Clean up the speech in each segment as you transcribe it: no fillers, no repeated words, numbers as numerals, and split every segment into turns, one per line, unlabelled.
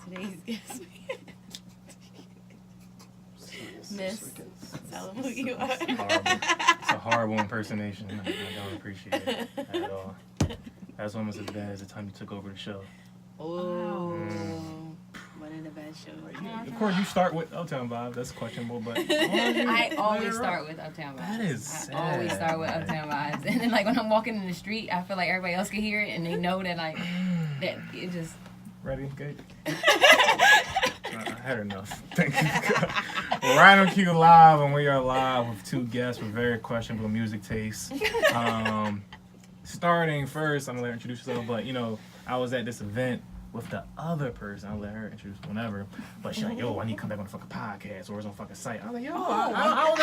today's guest. Miss, tell them who you are.
It's a horrible impersonation. I don't appreciate it at all. That's almost as bad as the time you took over the show.
Oh, one of the best shows.
Of course, you start with Uptown Vibe. That's questionable, but
I always start with Uptown Vibes.
That is sad.
I always start with Uptown Vibes, and then like when I'm walking in the street, I feel like everybody else can hear it, and they know that like that it just.
Ready? Good. I had enough. Thank you. Right on Q Live, and we are live with two guests with very questionable music tastes. Starting first, I'm gonna let her introduce herself, but I was at this event with the other person. I'll let her introduce whenever. But she's like, yo, I need to come back on the fucking podcast or it's on fucking site. I was like, yo, I was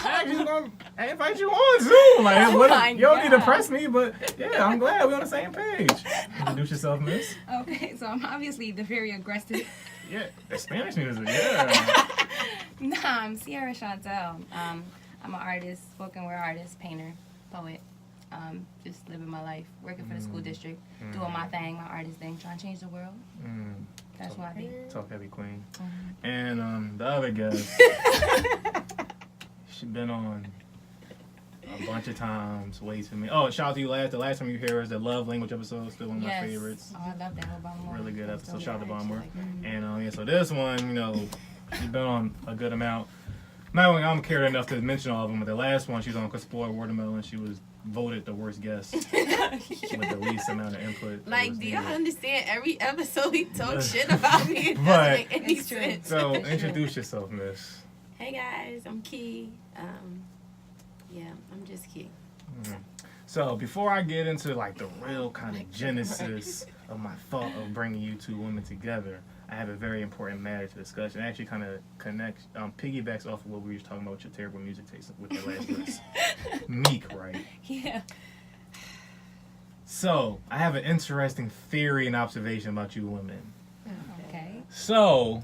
actually going to invite you on Zoom. Like, you don't need to press me, but yeah, I'm glad we're on the same page. Introduce yourself, miss.
Okay, so I'm obviously the very aggressive.
Yeah, the Spanish music, yeah.
Nah, I'm Ciara Chantelle. I'm an artist, spoken word artist, painter, poet. Just living my life, working for the school district, doing my thing, my artist thing, trying to change the world. That's what I do.
Talk heavy queen. And the other guest, she's been on a bunch of times, way too many. Oh, shout out to you the last time you hear was the love language episode, still one of my favorites.
Oh, I love that whole
really good episode. Shout out to Bomber. And so this one, she's been on a good amount. Not only I'm cared enough to mention all of them, but the last one she's on Spoiled Watermelon, she was voted the worst guest with the least amount of input.
Like, do y'all understand? Every episode he talks shit about me. It doesn't make any sense.
So introduce yourself, miss.
Hey guys, I'm Key. Yeah, I'm just Key.
So before I get into like the real kind of genesis of my thought of bringing you two women together, I have a very important matter to discuss. And actually kind of connects, piggybacks off of what we were talking about with your terrible music taste with the last list. Meek, right?
Yeah.
So I have an interesting theory and observation about you women.
Okay.
So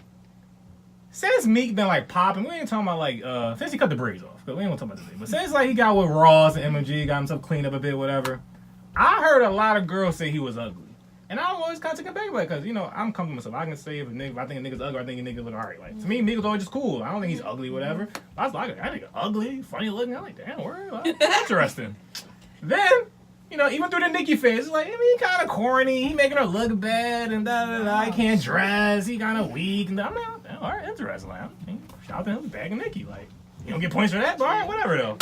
since Meek been like popping, we ain't talking about like since he cut the braids off, because we ain't gonna talk about this. But since like he got with Ross and MG, got himself cleaned up a bit, whatever. I heard a lot of girls say he was ugly. And I always kind of take it back, because, I'm comfortable with myself. I can say if I think a nigga's ugly, I think a nigga look alright. Like, to me, Meek was always just cool. I don't think he's ugly, whatever. But I was like, that nigga ugly, funny looking. I'm like, damn, word, interesting. Then, even through the Nicki phase, it's like, he kind of corny. He making her look bad, and he can't dress. He kind of weak. And I'm like, damn, alright, interesting. Like, shout out to him, bagging Nicki. Like, you don't get points for that, but alright, whatever, though.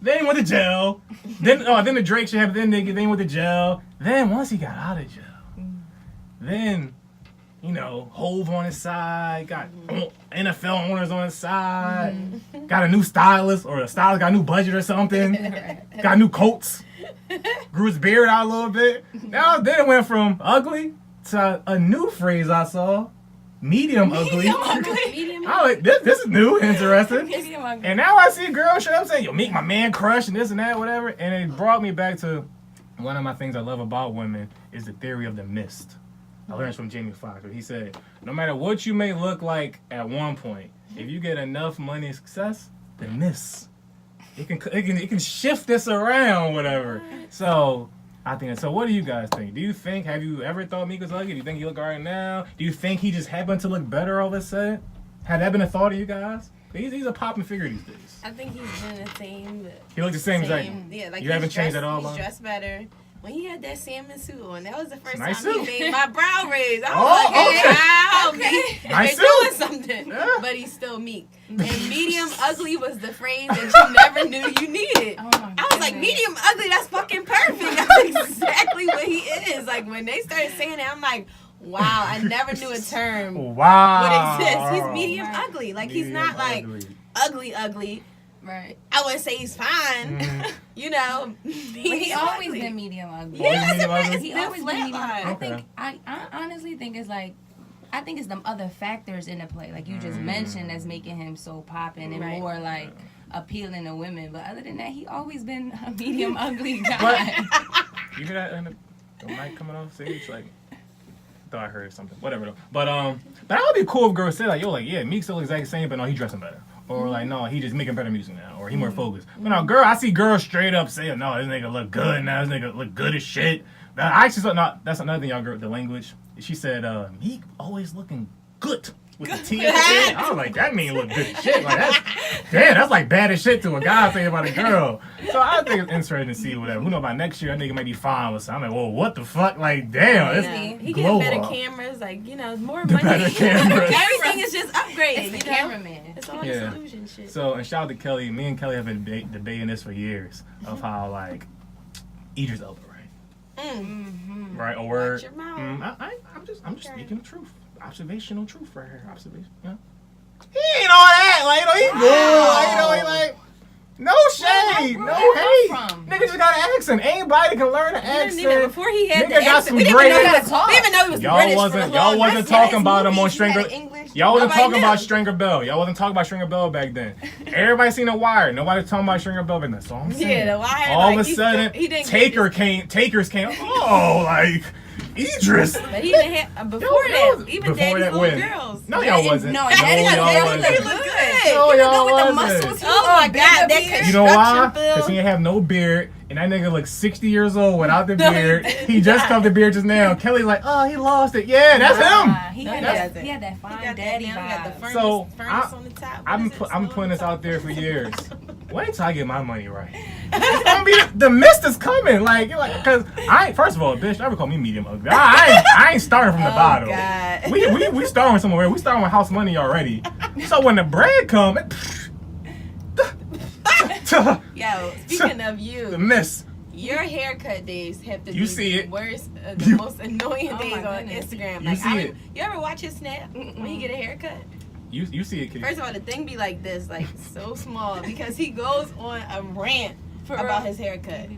Then he went to jail. Then the Drake shit happened. Then Nicki. Then he went to jail. Then once he got out of jail, then, Hove on his side, got NFL owners on his side, got a new stylist, or the stylist got a new budget or something, got new coats, grew his beard out a little bit. Now, then it went from ugly to a new phrase I saw, medium ugly.
Medium
I was like, this is new, interesting.
Medium ugly.
And now I see girls show up saying, yo, Meek my man crush and this and that, whatever. And it brought me back to one of my things I love about women is the theory of the mist. I learned from Jamie Foxx. He said, no matter what you may look like at one point, if you get enough money and success, then this. It can shift this around, whatever. So I think so. What do you guys think? Have you ever thought Meek was ugly? Do you think he look alright now? Do you think he just happened to look better all of a sudden? Had that been a thought of you guys? He's a popping figure these days.
I think he's been the same.
He looks the same.
Yeah, like
you haven't changed at all.
He's dressed better. When he had that salmon suit on, that was the first
nice
time
suit.
he made my brow raise. I was like, hey,
nice
they're doing
suit.
something.
Yeah.
But he's still Meek. And medium ugly was the phrase that you never knew you needed. I was like, medium ugly, that's fucking perfect. That's exactly what he is. Like, when they started saying it, I'm like, wow, I never knew a term would exist. He's medium ugly. Like, he's not like ugly.
Right.
I wouldn't say he's fine.
He's always been medium ugly.
Yeah,
He always been medium ugly.
Okay.
I honestly think it's like, I think it's them other factors in the play, like you just mentioned, that's making him so popping and more like appealing to women. But other than that, he always been a medium ugly guy.
You hear that in the mic coming off stage? Like, I thought I heard something. Whatever though. But that would be cool if girls say like, yo, like, yeah, Meek still exactly the same, but no, he dressing better. Or like, no, he just making better music now, or he more focused. But no, girl, I see girls straight up saying, no, this nigga look good now, this nigga look good as shit. Now, I actually thought, that's another thing y'all girl, the language. She said, he always looking good. With the T at the end. I was like, that mean look good as shit. Like, that's like bad as shit to a guy saying about a girl. So I think it's interesting to see whatever. Who know about next year, I think it might be fine with something. I'm like, well, what the fuck? Like, damn.
He getting better cameras, like, more money.
Better cameras.
Everything is just upgraded.
It's the cameraman.
It's all the solution shit.
So, and shout out to Kelly. Me and Kelly have been debating this for years of how, like, Idris Elba, right?
Mm-hmm.
Right, or
Watch your mouth.
I'm just speaking the truth. Observational truth right here. Observation. Yeah. He ain't all that. Like, he good. He like, no shade, no hate. Nigga just got an accent. Anybody can learn an accent.
Before he had
nigga
the
got
accent,
some
we
great.
didn't even know he was British.
Y'all wasn't talking about him on Stringer. Y'all wasn't talking about Stringer Bell. Y'all wasn't talking about Stringer Bell back then. Everybody seen The Wire. Nobody was talking about Stringer Bell back then. So I'm saying.
Yeah, The Wire.
All of a sudden, Takers came. Oh, like. Idris.
But he didn't have before that. Even Daddy's Little Girls.
No, y'all wasn't.
No, y'all
wasn't.
Look
good.
No, y'all wasn't.
Muscles.
Oh my God, that
you know why? Because he didn't have no beard, and that nigga looks 60 years old without the beard. He just cut the beard just now. Kelly's like, oh, he lost it. Yeah, that's him.
He had that fine daddy vibe.
So
on the top.
I'm putting this out there for years. Wait till I get my money right. It's gonna be the mist is coming, cause first of all, bitch, never call me medium ugly. I ain't starting from the bottom.
God.
We starting somewhere. We starting with house money already. So when the bread come,
yo, speaking of you,
the mist.
Your haircut days have to
be
the worst, the most annoying days on Instagram. Like, you ever watch his snap when he get a haircut?
You see it, kid.
First of all, the thing be like this, like so small, because he goes on a rant about his haircut.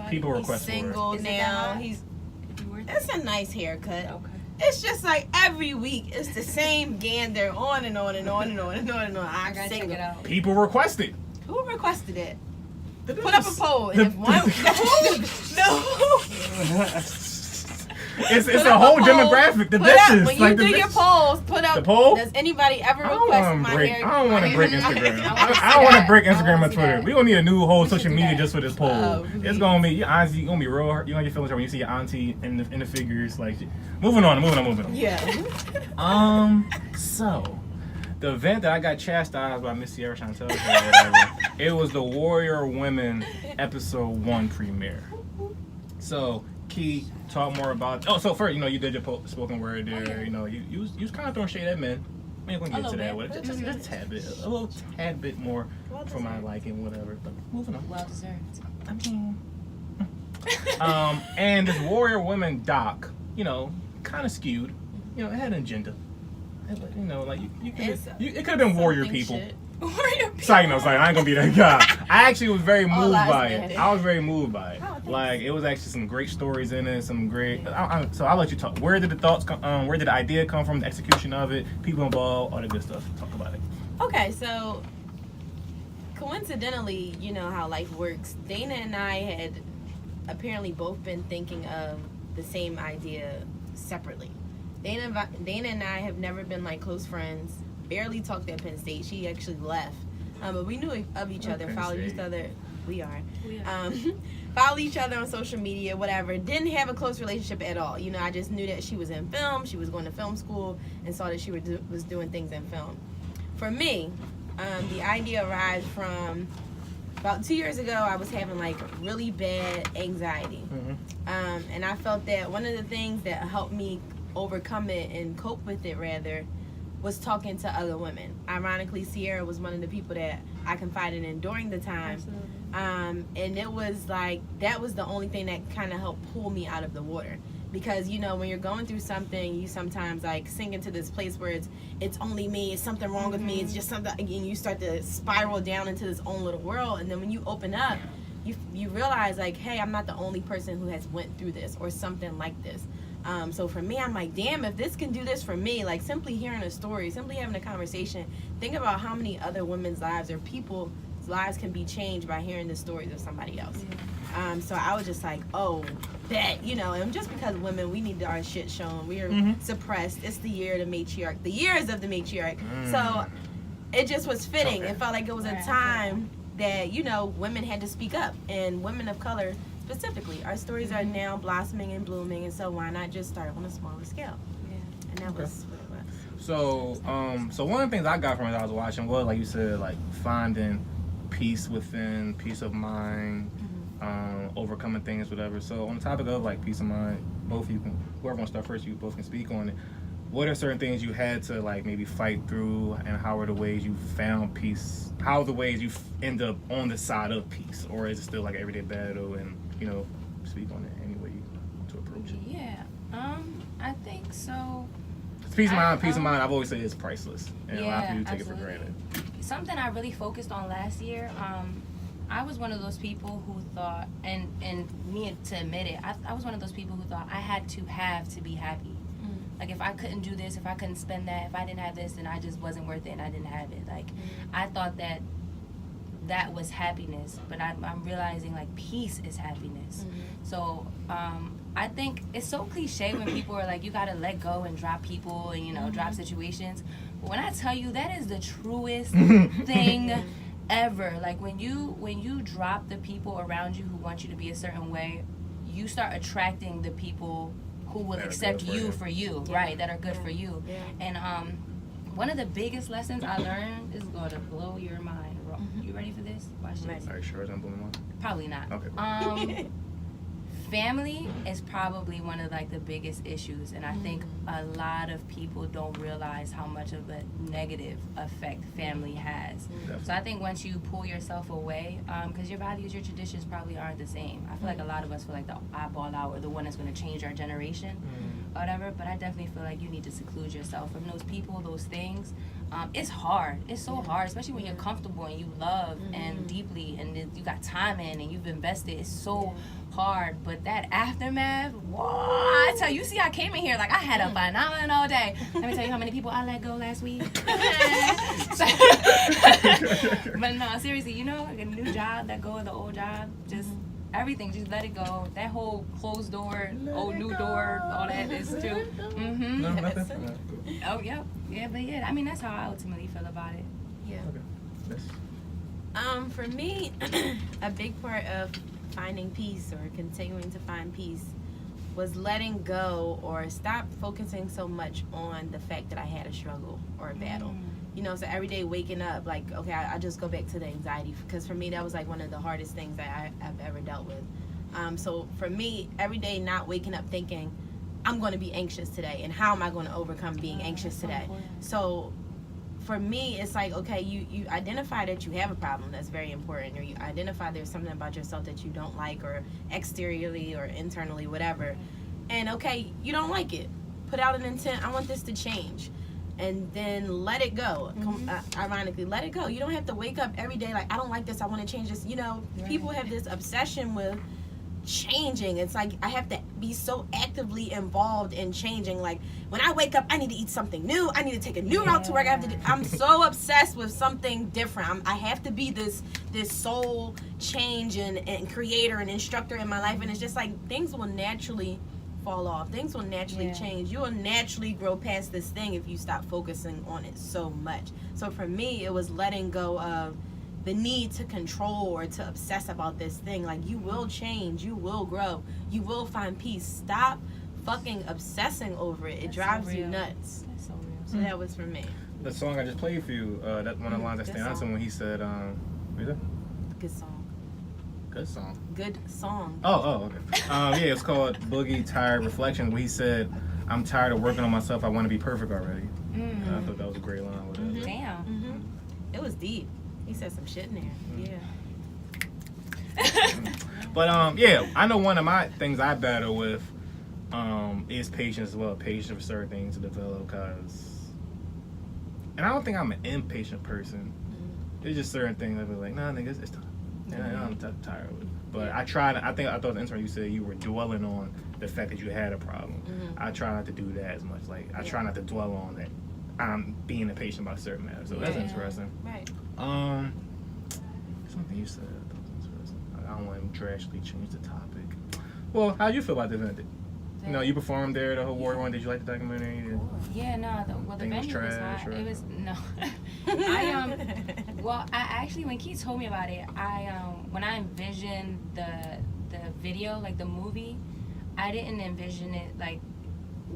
People request
he's single now. It's a nice haircut. Okay. It's just like every week, it's the same gander on and on and on and on and on and on. I gotta check it out.
People request it.
Who requested it? Put up a poll. And if one,
It's a whole demographic. The bitches.
When you do your polls, put up.
The poll?
Does anybody ever request my hair?
I don't want to break Instagram. I don't want to break Instagram and Twitter. We gonna need a new whole social media just for this poll. It's gonna be your auntie. You're gonna be real. You're gonna get feelings when you see your auntie in the figures. Like, moving on.
Yeah.
So, the event that I got chastised by Miss Ciara Chantelle or whatever, it was the Warrior Women episode 1 premiere. So, Key, talk more about. Oh, so first, you did your spoken word there. You was kind of throwing shade at men. We ain't gonna get to that. Just a tad bit, a little tad bit more for my liking, whatever. But moving on.
Well deserved.
I mean, and this Warrior Women doc, kind of skewed. It had an agenda. It could have been warrior people. Side note, I ain't gonna be that guy. I actually was very moved by it. I was very moved by it. Like, it was actually some great stories in it, some great. So I'll let you talk. Where did the thoughts come? Where did the idea come from? The execution of it, people involved, all the good stuff. Talk about it.
Okay, so coincidentally, you know how life works. Dana and I had apparently both been thinking of the same idea separately. Dana and I have never been like close friends. Barely talked at Penn State. She actually left. But we knew of each other, followed each other. We are. Followed each other on social media, whatever. Didn't have a close relationship at all. I just knew that she was in film. She was going to film school and saw that she was doing things in film. For me, the idea arose from about 2 years ago. I was having like really bad anxiety. And I felt that one of the things that helped me overcome it and cope with it rather was talking to other women. Ironically, Ciara was one of the people that I confided in during the time. And it was like, that was the only thing that kind of helped pull me out of the water. Because, when you're going through something, you sometimes like sink into this place where it's only me, it's something wrong with me, it's just something, and you start to spiral down into this own little world. And then when you open up, you realize like, hey, I'm not the only person who has went through this or something like this. So for me, I'm like, damn, if this can do this for me, like simply hearing a story, simply having a conversation, think about how many other women's lives or people's lives can be changed by hearing the stories of somebody else. So I was just like, oh, bet, and just because women, we need our shit shown. We are suppressed. It's the year of the matriarch. The years of the matriarch. So it just was fitting.
Okay.
It felt like it was a time that, you know, women had to speak up, and women of color specifically. Our stories are now blossoming and blooming, and so why not just start on a smaller scale? Yeah. And that was what it was.
So one of the things I got from it I was watching was, like you said, like finding peace within, peace of mind, overcoming things, whatever. So on the topic of like peace of mind, both of you can, whoever wants to start first, you both can speak on it. What are certain things you had to like maybe fight through, and how are the ways you found peace? How are the ways you end up on the side of peace, or is it still like an everyday battle? And you know, speak on it any way you want to approach it.
Yeah, I think so.
Peace of mind. I've always said it's priceless, and a lot of people take
absolutely.
it for granted.
Something I really focused on last year. I was one of those people who thought, and me to admit it, I was one of those people who thought I had to be happy. Like, if I couldn't do this, if I couldn't spend that, if I didn't have this, then I just wasn't worth it and I didn't have it. Like, I thought that was happiness, but I'm realizing, like, peace is happiness. So, I think it's so cliche when people are like, you gotta let go and drop people and, you know, drop situations. But when I tell you, that is the truest thing ever. Like, when you drop the people around you who want you to be a certain way, you start attracting the people who will accept you for you, right? That are good for you. Yeah. And one of the biggest lessons I learned is going to blow your mind. You ready for this? Watch this.
Are you sure it's gonna blow my mind?
Probably not.
Okay.
Family is probably one of like the biggest issues, and I think a lot of people don't realize how much of a negative effect family has. So I think once you pull yourself away, because your values, your traditions probably aren't the same. I feel like a lot of us feel like the eyeball out or the one that's going to change our generation or whatever, but I definitely feel like you need to seclude yourself from those people, those things. It's hard. It's so hard, especially when you're comfortable and you love and deeply, and you got time in and you've invested. It's so hard, but that aftermath, I tell you, see, I came in here like I had a phenomenal day. Let me tell you how many people I let go last week. But no, seriously, you know, like a new job, let go of the old job, just everything, just let it go. That whole closed door, new door, all that is too.
No, nothing.
Oh, yep. Yeah, but yeah, I mean, that's how I ultimately feel about it.
Yeah.
Okay. Yes.
For me, a big part of finding peace or continuing to find peace was letting go or stop focusing so much on the fact that I had a struggle or a battle. You know, so every day waking up, like, okay, I just go back to the anxiety, because for me that was like one of the hardest things that I've ever dealt with. So for me, every day not waking up thinking, I'm going to be anxious today, and how am I going to overcome being anxious today? So for me, it's like, okay, you identify that you have a problem. That's very important. Or you identify there's something about yourself that you don't like, or exteriorly or internally, whatever. And okay, you don't like it. Put out an intent. I want this to change. And then let it go. Ironically, let it go. You don't have to wake up every day like, I don't like this, I want to change this. You know, people have this obsession with changing. It's like I have to be so actively involved in changing. Like when I wake up, I need to eat something new. I need to take a new route to work. I'm so obsessed with something different. I have to be this soul change and creator and instructor in my life. And it's just like things will naturally fall off. Things will naturally change. You will naturally grow past this thing if you stop focusing on it so much. So for me, it was letting go of the need to control or to obsess about this thing. Like, you will change, you will grow, you will find peace. Stop fucking obsessing over it. It drives you nuts.
That's so real.
So that was for me.
The song I just played for you, that one of the lines that stand out to when he said, what is that?
Good song.
Good song.
Good song.
Oh, okay. Yeah, it's called Boogie Tired Reflection, where he said, I'm tired of working on myself, I want to be perfect already. I thought that was a great line with it.
Damn.
It was deep. He said some shit in there.
But yeah, I know one of my things I battle with is patience as well. Patience for certain things to develop, and I don't think I'm an impatient person. There's just certain things that be like, nah, nigga, it's time. And I'm tired of it. But I thought the intern you said you were dwelling on the fact that you had a problem. I try not to do that as much. Like I try not to dwell on that I'm being impatient about certain matters. So that's interesting.
Right.
Something you said I thought was interesting. I don't want to drastically change the topic. Well, how do you feel about this? You know, you performed there the whole award one. Did you like the documentary?
Yeah, no. The venue was hot. It was no. I actually, when Keith told me about it, when I envisioned the video, like the movie, I didn't envision it like.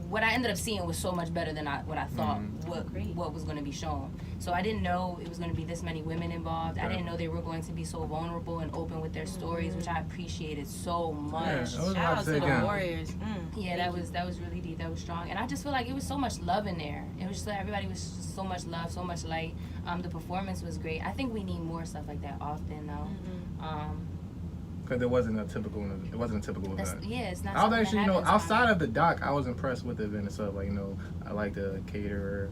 What I ended up seeing was so much better than what I thought what was going to be shown. So I didn't know it was going to be this many women involved. I didn't know they were going to be so vulnerable and open with their stories, which I appreciated so much.
Shout out to the Warriors.
Yeah, that was really deep. That was strong. And I just feel like it was so much love in there. It was just like everybody was just so much love, so much light. The performance was great. I think we need more stuff like that often, though.
Because it wasn't a typical event.
Yeah, it's not.
I was actually, outside of the doc, I was impressed with the event itself. Like, I like the caterer,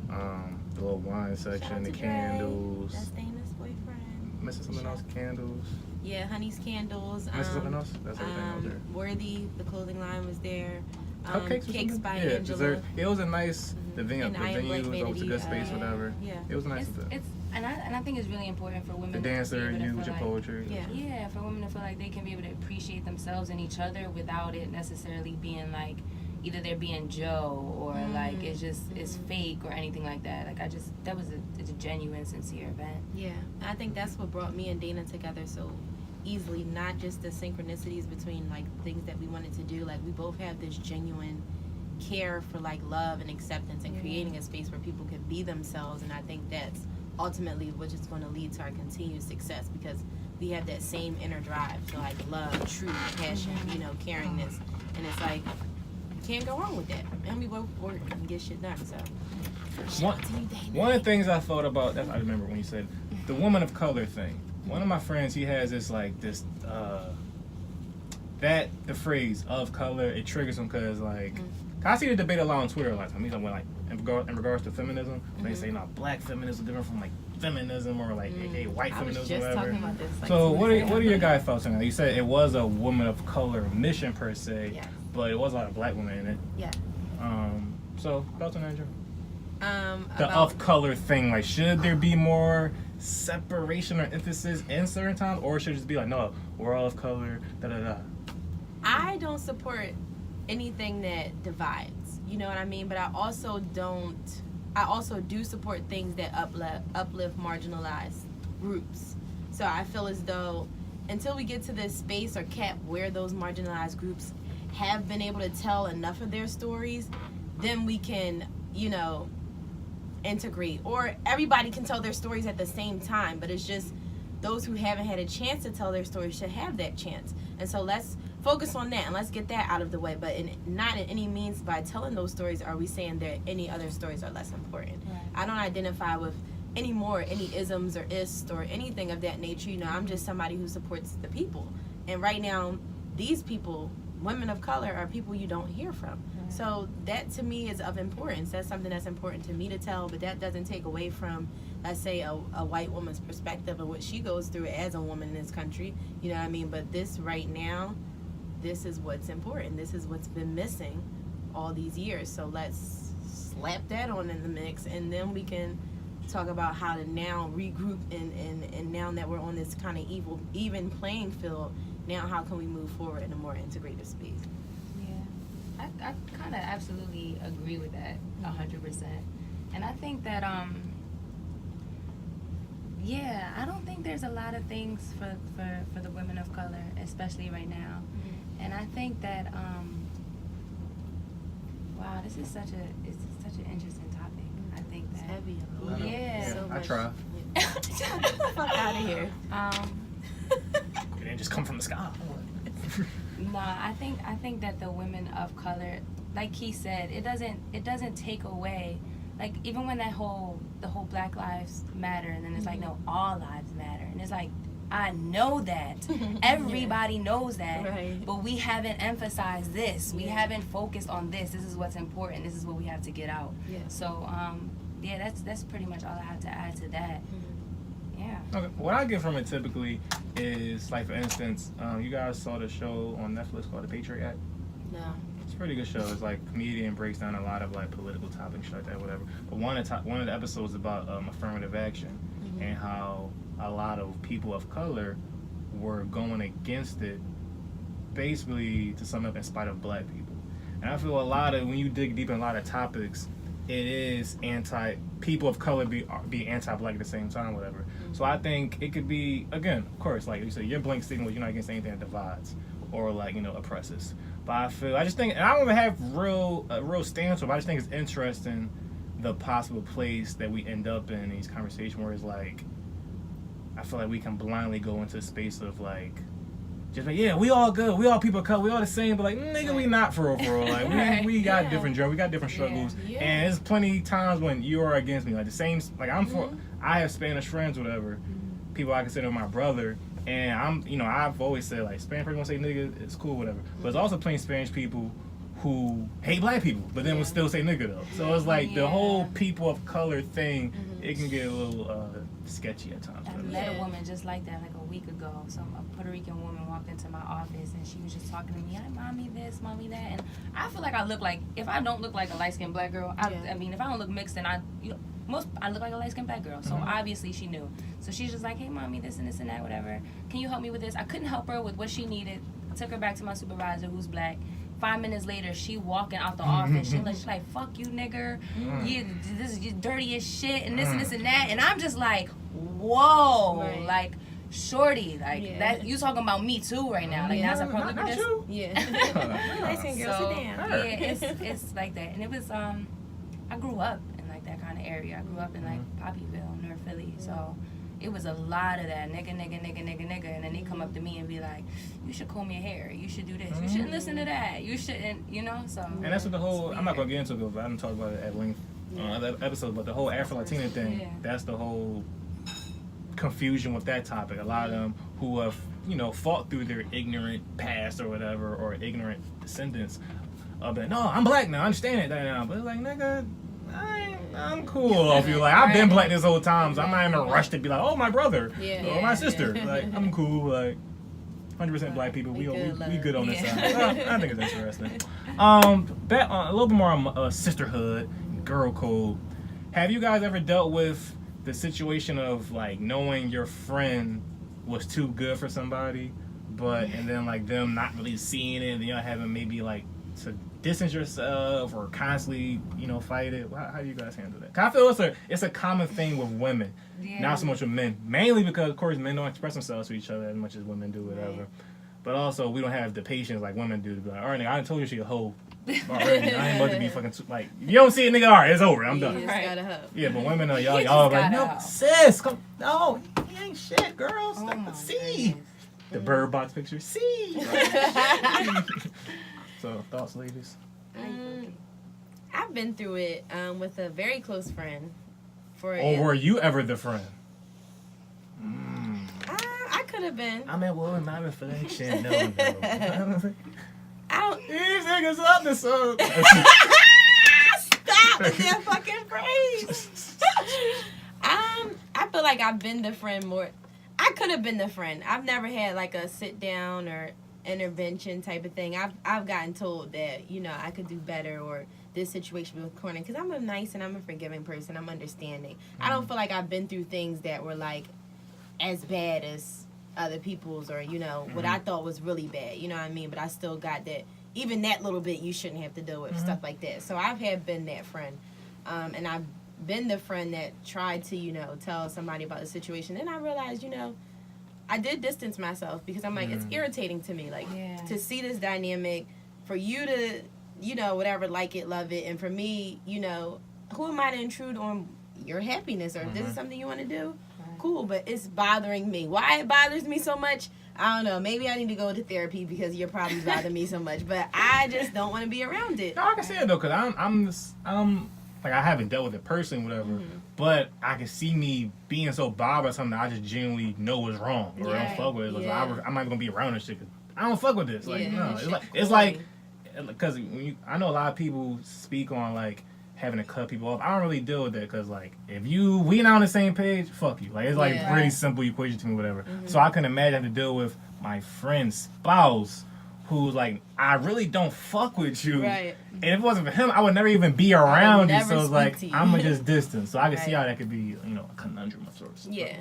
the little wine section, the candles.
That's Dana's boyfriend.
Missing something else? Candles.
Yeah, Honey's Candles.
Missing something else? That's everything that was there.
Worthy, the clothing line was there.
Cupcakes
Cakes by
Angela.
Dessert.
It was a nice. The venue was a good space, whatever.
Yeah.
It was a nice event.
And I think it's really important for women.
The dancer, you with your poetry.
Yeah, for women to feel like they can be able to appreciate themselves and each other without it necessarily being like either they're being Joe or like it's fake or anything like that. Like it's a genuine, sincere event.
Yeah, I think that's what brought me and Dana together so easily. Not just the synchronicities between like things that we wanted to do. Like we both have this genuine care for like love and acceptance and creating a space where people can be themselves, and I think that's ultimately which is going to lead to our continued success because we have that same inner drive to like love, truth, passion, caringness, and it's like you can't go wrong with that, and we both work and get shit done. So
one of the things I thought about, I remember when you said the woman of color thing. One of my friends, he has this the phrase of color, it triggers him because like I see the debate a lot on Twitter a lot of times. Like in regards to feminism, they say black feminism is different from like feminism or like aka white feminism.
I was just talking about this. Like,
so what are your guys' thoughts on that? You said it was a woman of color mission per se, but it was a lot of black women in it.
Yeah.
So thoughts on that, Joe? The of color thing, like should there be more separation or emphasis in certain times, or should it just be like no, we're all of color, da da da?
I don't support anything that divides, you know what I mean? But I also do support things that uplift marginalized groups. So I feel as though until we get to this space or cap where those marginalized groups have been able to tell enough of their stories, then we can, integrate, or everybody can tell their stories at the same time, but it's just those who haven't had a chance to tell their stories should have that chance. And so let's focus on that and let's get that out of the way, but not in any means by telling those stories are we saying that any other stories are less important. Right. I don't identify with any isms or ists or anything of that nature. I'm just somebody who supports the people, and right now these people, women of color, are people you don't hear from. So that to me is of importance. That's something that's important to me to tell, but that doesn't take away from, let's say, a white woman's perspective of what she goes through as a woman in this country. You know what I mean? But this right now, this is what's important. This is what's been missing all these years. So let's slap that on in the mix, and then we can talk about how to now regroup and now that we're on this kind of even playing field, now how can we move forward in a more integrated space?
I kind of absolutely agree with that 100%. And I think that I don't think there's a lot of things for the women of color, especially right now. And I think that wow, this is such an interesting topic. I think that
it's heavy.
Yeah.
So
I try.
Get the fuck out of here.
It didn't just come from the sky.
No, I think that the women of color, like he said, it doesn't take away, like even when the whole Black Lives Matter, and then it's like no, all lives matter, and it's like I know that everybody knows that,
right.
But we haven't emphasized this. We haven't focused on this. This is what's important. This is what we have to get out.
Yeah.
So that's pretty much all I have to add to that. Yeah.
Okay. What I get from it typically is, like, for instance, you guys saw the show on Netflix called The Patriot Act?
No.
It's a pretty good show. It's like comedian breaks down a lot of like political topics like that, whatever. But one of the episodes is about affirmative action and how a lot of people of color were going against it, basically to sum up in spite of black people. And I feel a lot of, when you dig deep in a lot of topics, it is people of color be anti-black at the same time, whatever. Mm-hmm. So I think it could be, again, of course, like you said, your blank statement was you're not against anything that divides or like, oppresses. But I just think, and I don't even have a real stance on it, but I just think it's interesting the possible place that we end up in these conversations where it's like, I feel like we can blindly go into a space of like, just like, yeah, we all good, we all people of color, we all the same, but like, nigga, we not for real. Like, we got different jobs, we got different struggles, and there's plenty times when you are against me, like the same, like I have Spanish friends, whatever, people I consider my brother, and I've always said like, Spanish people say nigga, it's cool, whatever, but there's also plenty of Spanish people who hate black people, but then will still say nigga though. So it's like the whole people of color thing, it can get a little sketchy at times.
I met a woman just like that like a week ago. A Puerto Rican woman walked into my office and she was just talking to me, "Hi, mommy this, mommy that," and I feel like I look like, if I don't look like a light skinned black girl, I mean if I don't look mixed, then I look like a light skinned black girl. So obviously she knew. So she's just like, "Hey, mommy, this and this and that, whatever. Can you help me with this?" I couldn't help her with what she needed. I took her back to my supervisor, who's black. 5 minutes later, she walking out the office. She's like, "Fuck you, nigger. This is dirty as shit, and this and this and that." And I'm just like, whoa, like, shorty, like that. You talking about me too right now? Like, that's a problem. Look at this.
Nice and girl, sit down.
Yeah, it's like that. And it was I grew up in like that kind of area. I grew up in like Poppyville, North Philly. So it was a lot of that nigga, and then they come up to me and be like, "You should comb your hair. You should do this. You shouldn't listen to that. You shouldn't," So.
And that's what the whole. I'm not gonna get into it, but I didn't talk about it at length on other episodes. But the whole Afro-Latina thing, that's the whole confusion with that topic. A lot of them who have fought through their ignorant past or whatever, or ignorant descendants, but no, I'm black now. I understand that now. But it's like, nigga, I'm cool off you. Like, I've been black this whole time, so I'm not in a rush to be like, "Oh, my brother, or my sister." Like, I'm cool. Like, 100% black people. We good on this side. I think it's interesting. A little bit more on sisterhood, girl code. Have you guys ever dealt with the situation of like knowing your friend was too good for somebody, and then like them not really seeing it, and having maybe like to distance yourself or constantly fight it? How do you guys handle that? 'Cause I feel it's a common thing with women, not so much with men, mainly because of course men don't express themselves to each other as much as women do, whatever. But also we don't have the patience like women do to be like, "All right, nigga, I done told you she a hoe already. I ain't about to be fucking like, if you don't see it, nigga, all right, it's over, I'm done." Yeah, but women are y'all like, "No, sis, come, no, he ain't shit, girl. Stop, see." The bird box picture, see. So, thoughts, ladies?
I've been through it with a very close friend.
Were you ever the friend?
I could have been.
I mean, well, in my reflection, no.
These
niggas up to some.
Stop with that fucking phrase. I feel like I've been the friend more. I could have been the friend. I've never had like a sit down or intervention type of thing. I've gotten told that I could do better, or this situation was corny, because I'm a nice and I'm a forgiving person. I'm understanding. I don't feel like I've been through things that were like as bad as other people's, or what I thought was really bad. You know what I mean? But I still got that. Even that little bit you shouldn't have to deal with, stuff like that. So I've been that friend, and I've been the friend that tried to tell somebody about the situation. And I realized I did distance myself, because I'm like, it's irritating to me, like, to see this dynamic, for you to, whatever, like it, love it, and for me, who am I to intrude on your happiness, or if this is something you want to do, cool, but it's bothering me. Why it bothers me so much, I don't know. Maybe I need to go to therapy, because you're probably bothering me so much, but I just don't want to be around it.
No, I can see it, though, because I'm like, I haven't dealt with it personally, whatever, but I can see me being so bothered by something that I just genuinely know is wrong, or I don't fuck with it. Like, I'm not gonna be around this shit, because I don't fuck with this. Like, no, it's like, because I know a lot of people speak on like having to cut people off. I don't really deal with that, because like, if we not on the same page, fuck you. Like, it's like really simple equation to me, whatever. So I can imagine having to deal with my friend's spouse, who's like, I really don't fuck with you. Right. And if it wasn't for him, I would never even be around you. So it's like, I'm just distant. So I can see how that could be, a conundrum of sorts.
Yeah.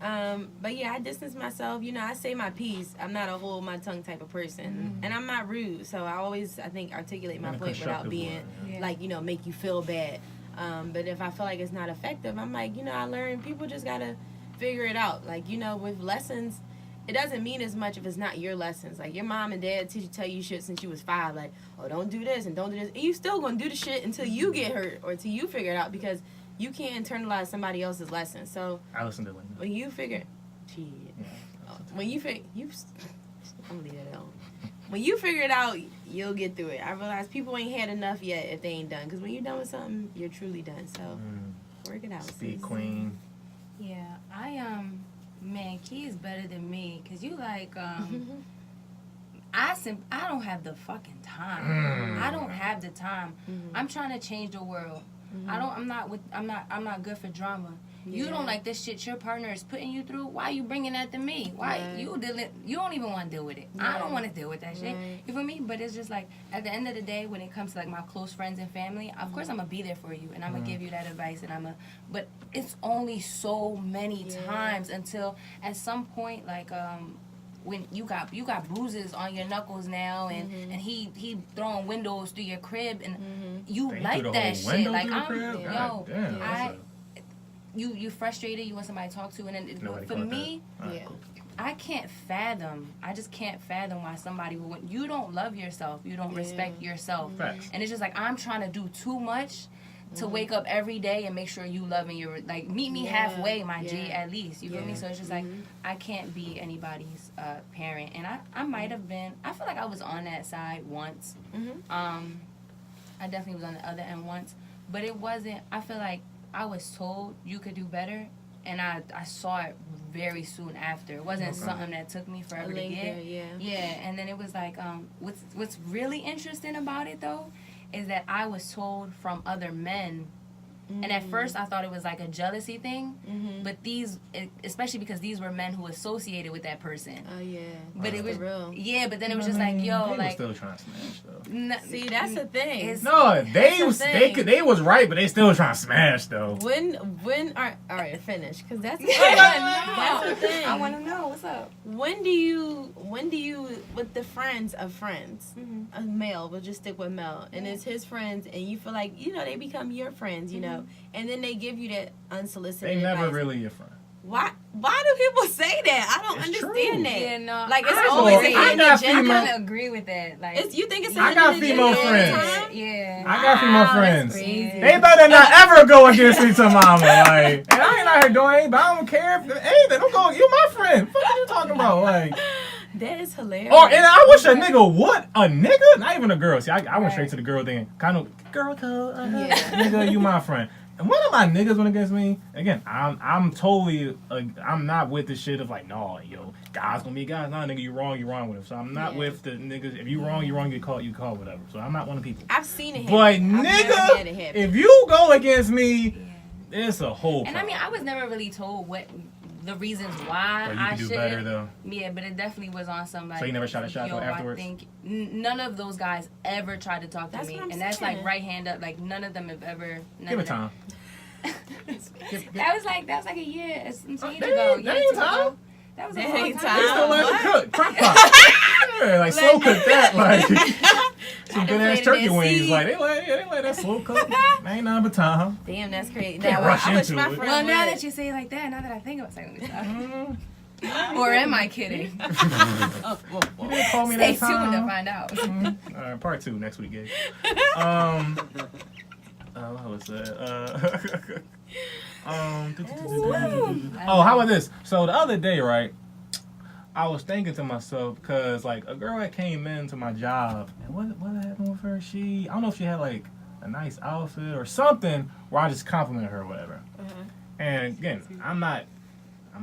But yeah, I distance myself. You know, I say my piece. I'm not a hold my tongue type of person, and I'm not rude. So I always, I think, articulate my point without being like, you know, make you feel bad. But if I feel like it's not effective, I'm like, you know, I learned people just gotta figure it out. Like, you know, with lessons, it doesn't mean as much if it's not your lessons. Like, your mom and dad tell you shit since you was 5. Like, oh, don't do this and don't do this. And you still gonna do the shit until you get hurt or until you figure it out, because you can't internalize somebody else's lessons. So
I listen to it.
when you figure, when you figure, I'm gonna leave that alone. When you figure it out, you'll get through it. I realize people ain't had enough yet if they ain't done. Because when you're done with something, you're truly done. So work it out.
Speak queen.
Yeah, man, Key is better than me. Because you like, I don't have the fucking time. I don't have the time. I'm trying to change the world. I'm not good for drama. You don't like this shit your partner is putting you through. Why you bringing that to me? Why you don't even want to deal with it. I don't want to deal with that shit. You feel me? But it's just like, at the end of the day, when it comes to like my close friends and family, of course I'm gonna be there for you and I'm gonna give you that advice, and but it's only so many times until at some point, like when you got bruises on your knuckles now, and he throwing windows through your crib, and you like that shit. Like, you frustrated, you want somebody to talk to, and then for me, I just can't fathom why somebody would, when you don't love yourself, you don't respect yourself. And it's just like, I'm trying to do too much to wake up every day and make sure you love me. You're like, meet me halfway, my G, at least. You feel me? So it's just like, I can't be anybody's parent. And I might have been, I feel like I was on that side once. I definitely was on the other end once. But it wasn't, I feel like I was told you could do better, and I saw it very soon after. It wasn't something that took me forever to get. And then it was like, what's really interesting about it though is that I was told from other men, and at first I thought it was like a jealousy thing, but especially because these were men who associated with that person. But it was real. But then it was just like, yo,
they
like,
were still trying to smash though.
See, that's the thing.
No, they was right, but they still trying to smash though.
All right, finish, because that's the thing. That's the thing.
I want to know what's up.
When do you with the friends of friends, a male, we'll just stick with male, and it's his friends, and you feel like, you know, they become your friends, you know, and then they give you that unsolicited advice.
They never really your friend.
Why do people say that? I don't understand that.
Yeah, no.
Like, it's always a hidden agenda.
I kind of agree with that. Like,
you think it's a
I got
hidden
female
agenda
friends.
Yeah.
I got female friends.
Crazy.
They better not ever go against me to mama. Like, and I ain't out here doing anything, but I don't care if anything. Don't go. You my friend. What are you talking about? Like,
that is hilarious.
Or, and I wish a nigga would. A nigga? Not even a girl. See, I went straight to the girl thing. Kind of, girl code. Nigga, you my friend. And one of my niggas went against me. Again, I'm totally, I'm not with the shit of like, no, yo, guys gonna be guys. Nah, nigga, you wrong with him. So I'm not with the niggas. If you wrong, you call whatever. So I'm not one of the people.
I've seen it happen.
But nigga, if you go against me, it's a whole problem.
And I mean, I was never really told what the reasons why
I should do better though.
Yeah, but it definitely was on somebody.
So you never shot a shot afterwards?
I think none of those guys ever tried to talk to me, and that's like right hand up. Like none of them have ever.
Give it time.
That was like a year, some change ago.
That ain't time.
That was a long time.
They still let it cook. Crock pot. Yeah, like slow cook that. Like some good ass turkey wings. Like they let that slow cook. Ain't nothing but time.
Damn, that's crazy.
Can't rush into it.
Well, now that you say it like that, now that I think about it, or am I kidding?
You didn't call me
Stay
that time.
tuned to find out.
All right, part 2 next week, guys. What was that? How about this? So the other day, right, I was thinking to myself, because like a girl that came into my job, and what happened with her? I don't know if she had like a nice outfit or something, where I just complimented her or whatever. And again, I'm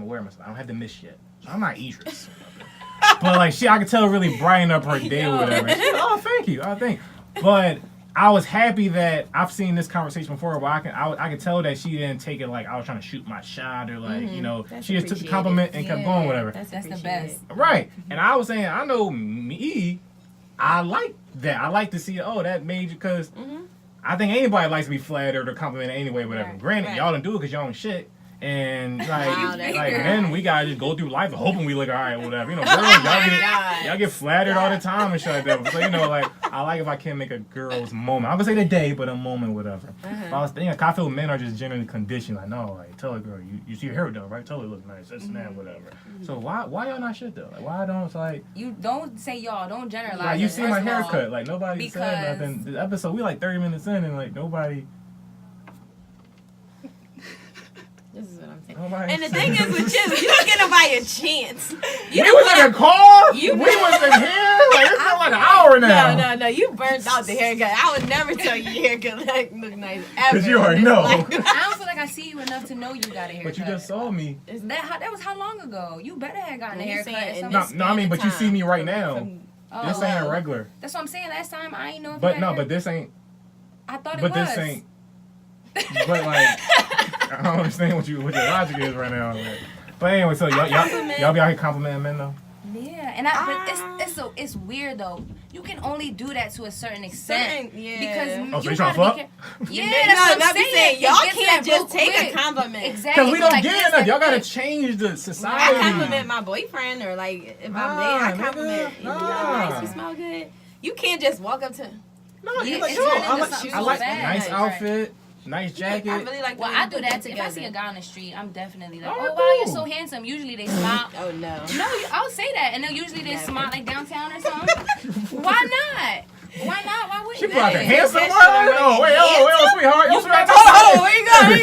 aware of myself. I don't have the miss yet. So I'm not Idris. But like I could tell it really brighten up her day or whatever. She's like, oh, thank you. But I was happy that I've seen this conversation before where I can tell that she didn't take it like I was trying to shoot my shot or like, you know, she just took the compliment and kept going, whatever.
That's the best.
Right. And I was saying, I know me, I like that. I like to see, that made you, because I think anybody likes to be flattered or complimented anyway, whatever. Granted, y'all don't do it because y'all don't shit. And like men, we gotta just go through life hoping we look alright, whatever. You know, girls, y'all get flattered all the time and shit like that. So you know, like I like if I can make a girl's moment. I'm gonna say the day, but a moment, whatever. But I was thinking, like, I feel men are just generally conditioned. Like, no, like tell a girl, you see your hair done, right? Tell her look nice, this and that, whatever. So why y'all not shit though? Like why don't like
you don't say y'all, don't generalize.
Like you see my haircut, like nobody said nothing. The episode we like 30 minutes in and like nobody.
This is what I'm saying.
Nobody
and the thing is with you don't get nobody a chance.
We was in a car. We was in here. Like it's been like an hour now.
No. You burnt out the haircut. I would never tell you your haircut look nice ever.
Because you already know.
I don't feel like I see you enough to know you got a haircut.
But you just saw me.
That was how long ago? You better have gotten a haircut.
No, I mean, but you see me right now. This ain't a regular.
That's what I'm saying. Last time I ain't know if
but this ain't.
I thought it
but
was.
This ain't. But like, I don't understand what your logic is right now. Like. But anyway, so y'all be out here complimenting men though.
Yeah, and but it's weird though. You can only do that to a certain extent. Because
so you trying to fuck?
Yeah, that's what I'm saying.
Y'all can't just take a compliment.
Exactly.
Because we don't get enough. Y'all gotta change the society.
I compliment my boyfriend or like if I'm there, I compliment. You look nice, you smell good. You can't just walk up to.
No, you like, I like nice outfit. Nice jacket.
I really like.
Well, I do that too. If I see a guy on the street, I'm definitely like, "Oh wow, you're so handsome." Usually they smile.
Oh no.
No, I'll say that, and then usually they smile like downtown or something. Why not? Why not? Why wouldn't
she brought the handsome word? Oh wait, sweetheart.
Where you going?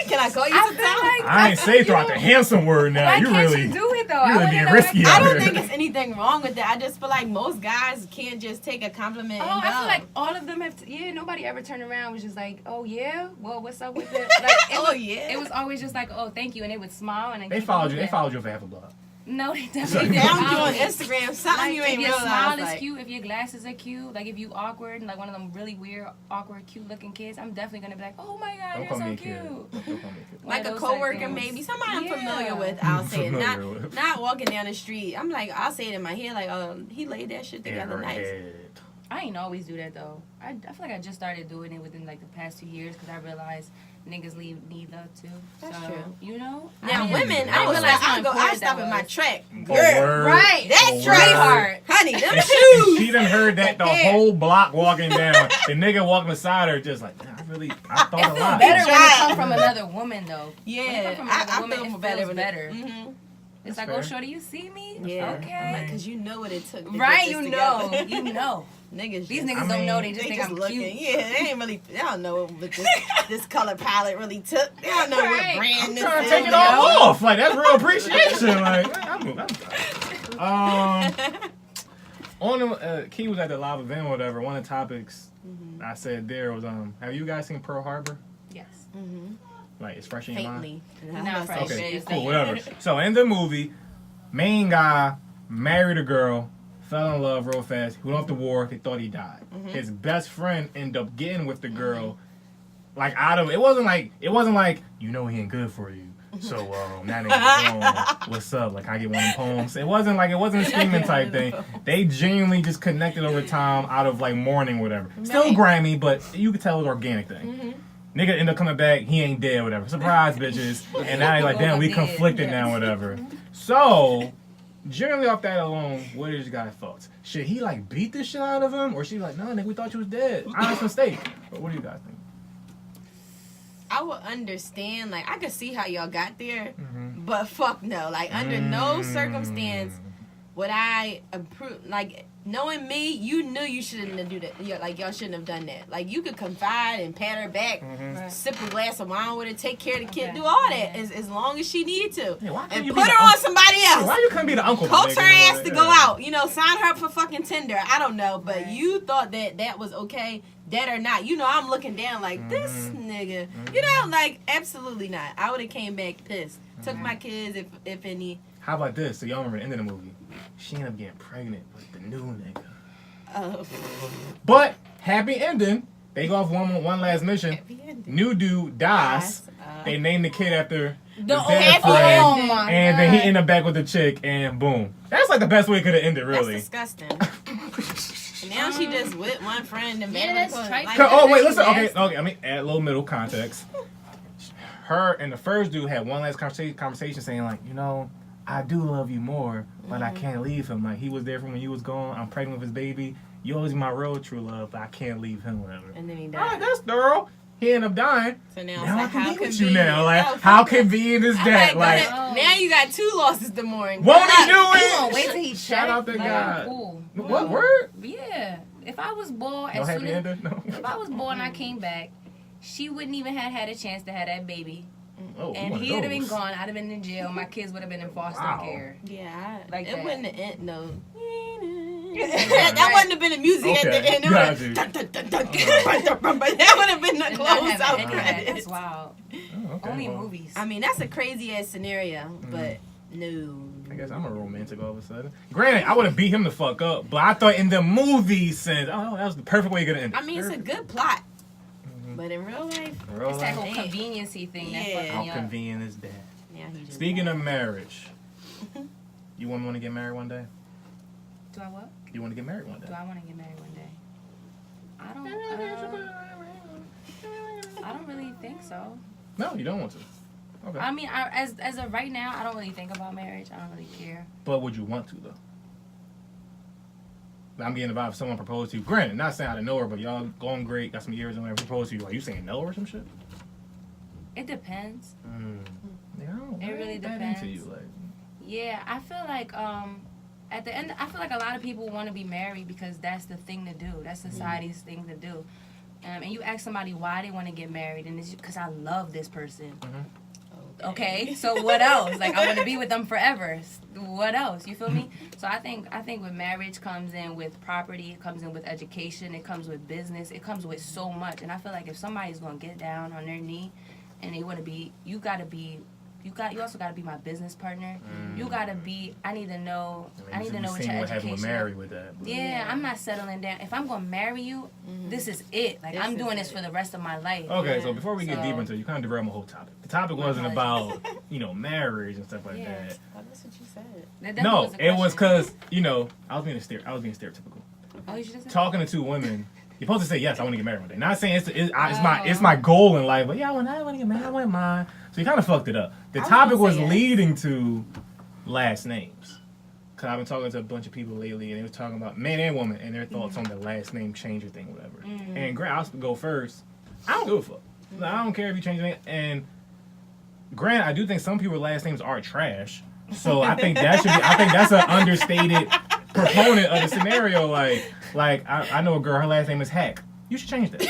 Can I call you sometime?
I ain't say throw out the handsome word now.
Why
you
can't
really
you do it though?
You really being risky
I
out
don't
here.
think it's anything wrong with that. I just feel like most guys can't just take a compliment.
Oh,
and
I
go.
feel like all of them have. Nobody ever turned around and was just like, "Oh yeah, well, what's up with it?" It was always just like, "Oh, thank you," and they would smile and
they followed you. They followed you for half a block.
No, they definitely
found you on Instagram. Something
like,
you ain't realized.
If your smile is
like,
cute, if your glasses are cute, like if you awkward and like one of them really weird, awkward, cute looking kids, I'm definitely gonna be like, oh my god, you're so cute.
Like a coworker, maybe somebody I'm familiar with. I'll say it. Not walking down the street. I'm like, I'll say it in my head, like, he laid that shit together nice.
I ain't always do that though. I feel like I just started doing it within like the past 2 years because I realized niggas need love too.
That's
so,
true.
You know?
Now women, I stop at my track.
Girl,
right.
That track hard. Honey, them
shoes. She done heard that the whole block walking down. The nigga walking beside her just like, I thought a lot.
Better when it come from another woman though.
Yeah.
I feel better.
Mm-hmm.
It's like, oh, shorty, you see me?
Yeah.
Okay.
Because you know what it took.
Right, you know.
Niggas
These niggas don't know. They just think I'm
looking.
Cute.
Yeah, they ain't really. They don't know what this color palette really took. They don't know what brand this is.
I'm trying to take it all off. Like that's real appreciation. Like I'm on the Key was at the live event or whatever. One of the topics I said there was have you guys seen Pearl Harbor?
Yes.
Like it's fresh in your mind.
Not fresh.
Okay, cool, whatever. So in the movie, main guy married a girl. Fell in love real fast. He went off to war. They thought he died. His best friend ended up getting with the girl. Like it wasn't like you know he ain't good for you. So that nigga's gone. What's up? Like I get one of them poems. It wasn't a scheming type thing. They genuinely just connected over time out of like mourning, whatever. Still grimy, but you could tell it was organic thing. Nigga ended up coming back. He ain't dead, whatever. Surprise, bitches. And now they like, damn, we conflicted now, whatever. So. Generally off that alone, what is your guys' thoughts? Should he like beat the shit out of him? Or she like, no, nigga, we thought you was dead. Honest mistake. But what do you guys think?
I would understand, like, I could see how y'all got there, but fuck no. Like, under no circumstance would I approve, like, knowing me, you knew you shouldn't have do that. Like, y'all shouldn't have done that. Like, you could confide and pat her back, sip a glass of wine with her, take care of the kid, do all that as long as she need to. And put her on somebody else.
Why you couldn't be the uncle?
Coax her ass to go out. You know, sign her up for fucking Tinder. I don't know. But you thought that was okay, dead or not. You know, I'm looking down like, this nigga. You know, like, absolutely not. I would have came back pissed. Took my kids, if any.
How about this? So y'all remember the end of the movie? She ended up getting pregnant with the new nigga. But happy ending. They go off one last mission. New dude dies. They name the kid after the dead friend. And then he ended up back with the chick, and boom. That's like the best way it could have ended, really.
That's disgusting. And now she just with one friend and
that's
like,
oh wait, listen. Okay. I mean, add a little middle context. her and the first dude had one last conversation saying like, you know, I do love you more, but I can't leave him. Like, he was there from when you was gone. I'm pregnant with his baby. You always my real true love, but I can't leave him, whatever.
And then he died.
All right, that's thorough. He ended up dying.
So now
I
it's
can
like,
be with you now. Like, how convenient is that? Like,
now you got 2 losses to mourn.
Won't he do it?
Wait till he
Shout out to God.
Cool.
What word?
Yeah. If I was born,
No happy ending? No.
If I was born, I came back, she wouldn't even have had a chance to have that baby.
Oh,
and he'd have been gone. I'd have been in jail. My kids would have been in foster care.
Yeah,
like
it
that.
wouldn't have ended. No, that wouldn't have been the music at the end. That would have been the close out credits.
That's wild.
Oh, okay,
Only movies.
I mean, that's a crazy ass scenario, but no.
I guess I'm a romantic all of a sudden. Granted, I would have beat him the fuck up, but I thought in the movie sense, oh, that was the perfect way you're gonna end it.
I mean, it's a good plot. But in real life,
it's that whole conveniency thing.
Yeah.
That
How convenient is that?
Yeah,
Speaking of marriage, you want to get married one day?
Do I what?
You want to get married one day?
Do I want to get married one day? I don't really think so.
No, you don't want to. Okay.
I mean, as of right now, I don't really think about marriage. I don't really care.
But would you want to though? I'm getting the vibe if someone proposed to you. Granted, not saying out of nowhere, but y'all going great, got some years and whatever, proposed to you. Are you saying no or some shit?
It depends.
Yeah,
it really depends. Into you, like. Yeah, I feel like at the end, I feel like a lot of people want to be married because that's the thing to do. That's society's thing to do. And you ask somebody why they want to get married, and it's because I love this person. Okay, so what else? Like, I want to be with them forever. What else? You feel me? So I think with marriage comes in with property, it comes in with education, it comes with business, it comes with so much. And I feel like if somebody's gonna get down on their knee and they want to be, you also gotta be my business partner. You gotta be. I need to know what your education.
Marry with that.
Yeah, I'm not settling down. If I'm gonna marry you, this is it. Like, I'm doing this for the rest of my life.
Okay, so before we get deep into it, you kind of derailed my whole topic. The topic wasn't about marriage and stuff like that.
That's what you said.
No, it was because I was being stereotypical.
Oh, you should have said
talking to 2 women. You're supposed to say yes. I want to get married one day. Not saying it's my goal in life, but yeah, I want to get married. I want mine. So you kind of fucked it up. The topic was leading to last names. Because I've been talking to a bunch of people lately, and they were talking about man and woman and their thoughts on the last name changer thing, whatever. And Grant, I'll go first. I don't give a fuck. I don't care if you change your name. And Grant, I do think some people's last names are trash. So I think that should be. I think that's an understated proponent of the scenario. Like I know a girl. Her last name is Hack. You should change that.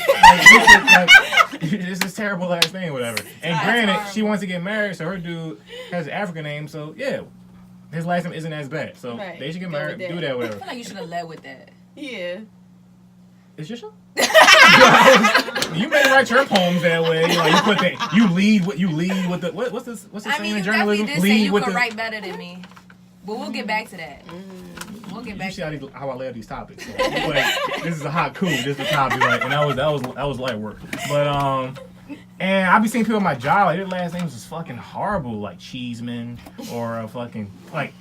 This is terrible last name, whatever. And granted, she wants to get married, so her dude has an African name. So yeah, his last name isn't as bad. So they should get married. Do that, whatever.
I feel like you should have led with that.
Yeah.
It's your show. You may write your poems that way. You lead with the what's this saying in journalism?
Did say you could write better than me. But we'll get back to that. We'll get back.
You see how I lay out these topics. So, this is a hot coup. This is the topic, and that was light work. But and I be seeing people at my job like their last names is fucking horrible, like Cheeseman or a fucking like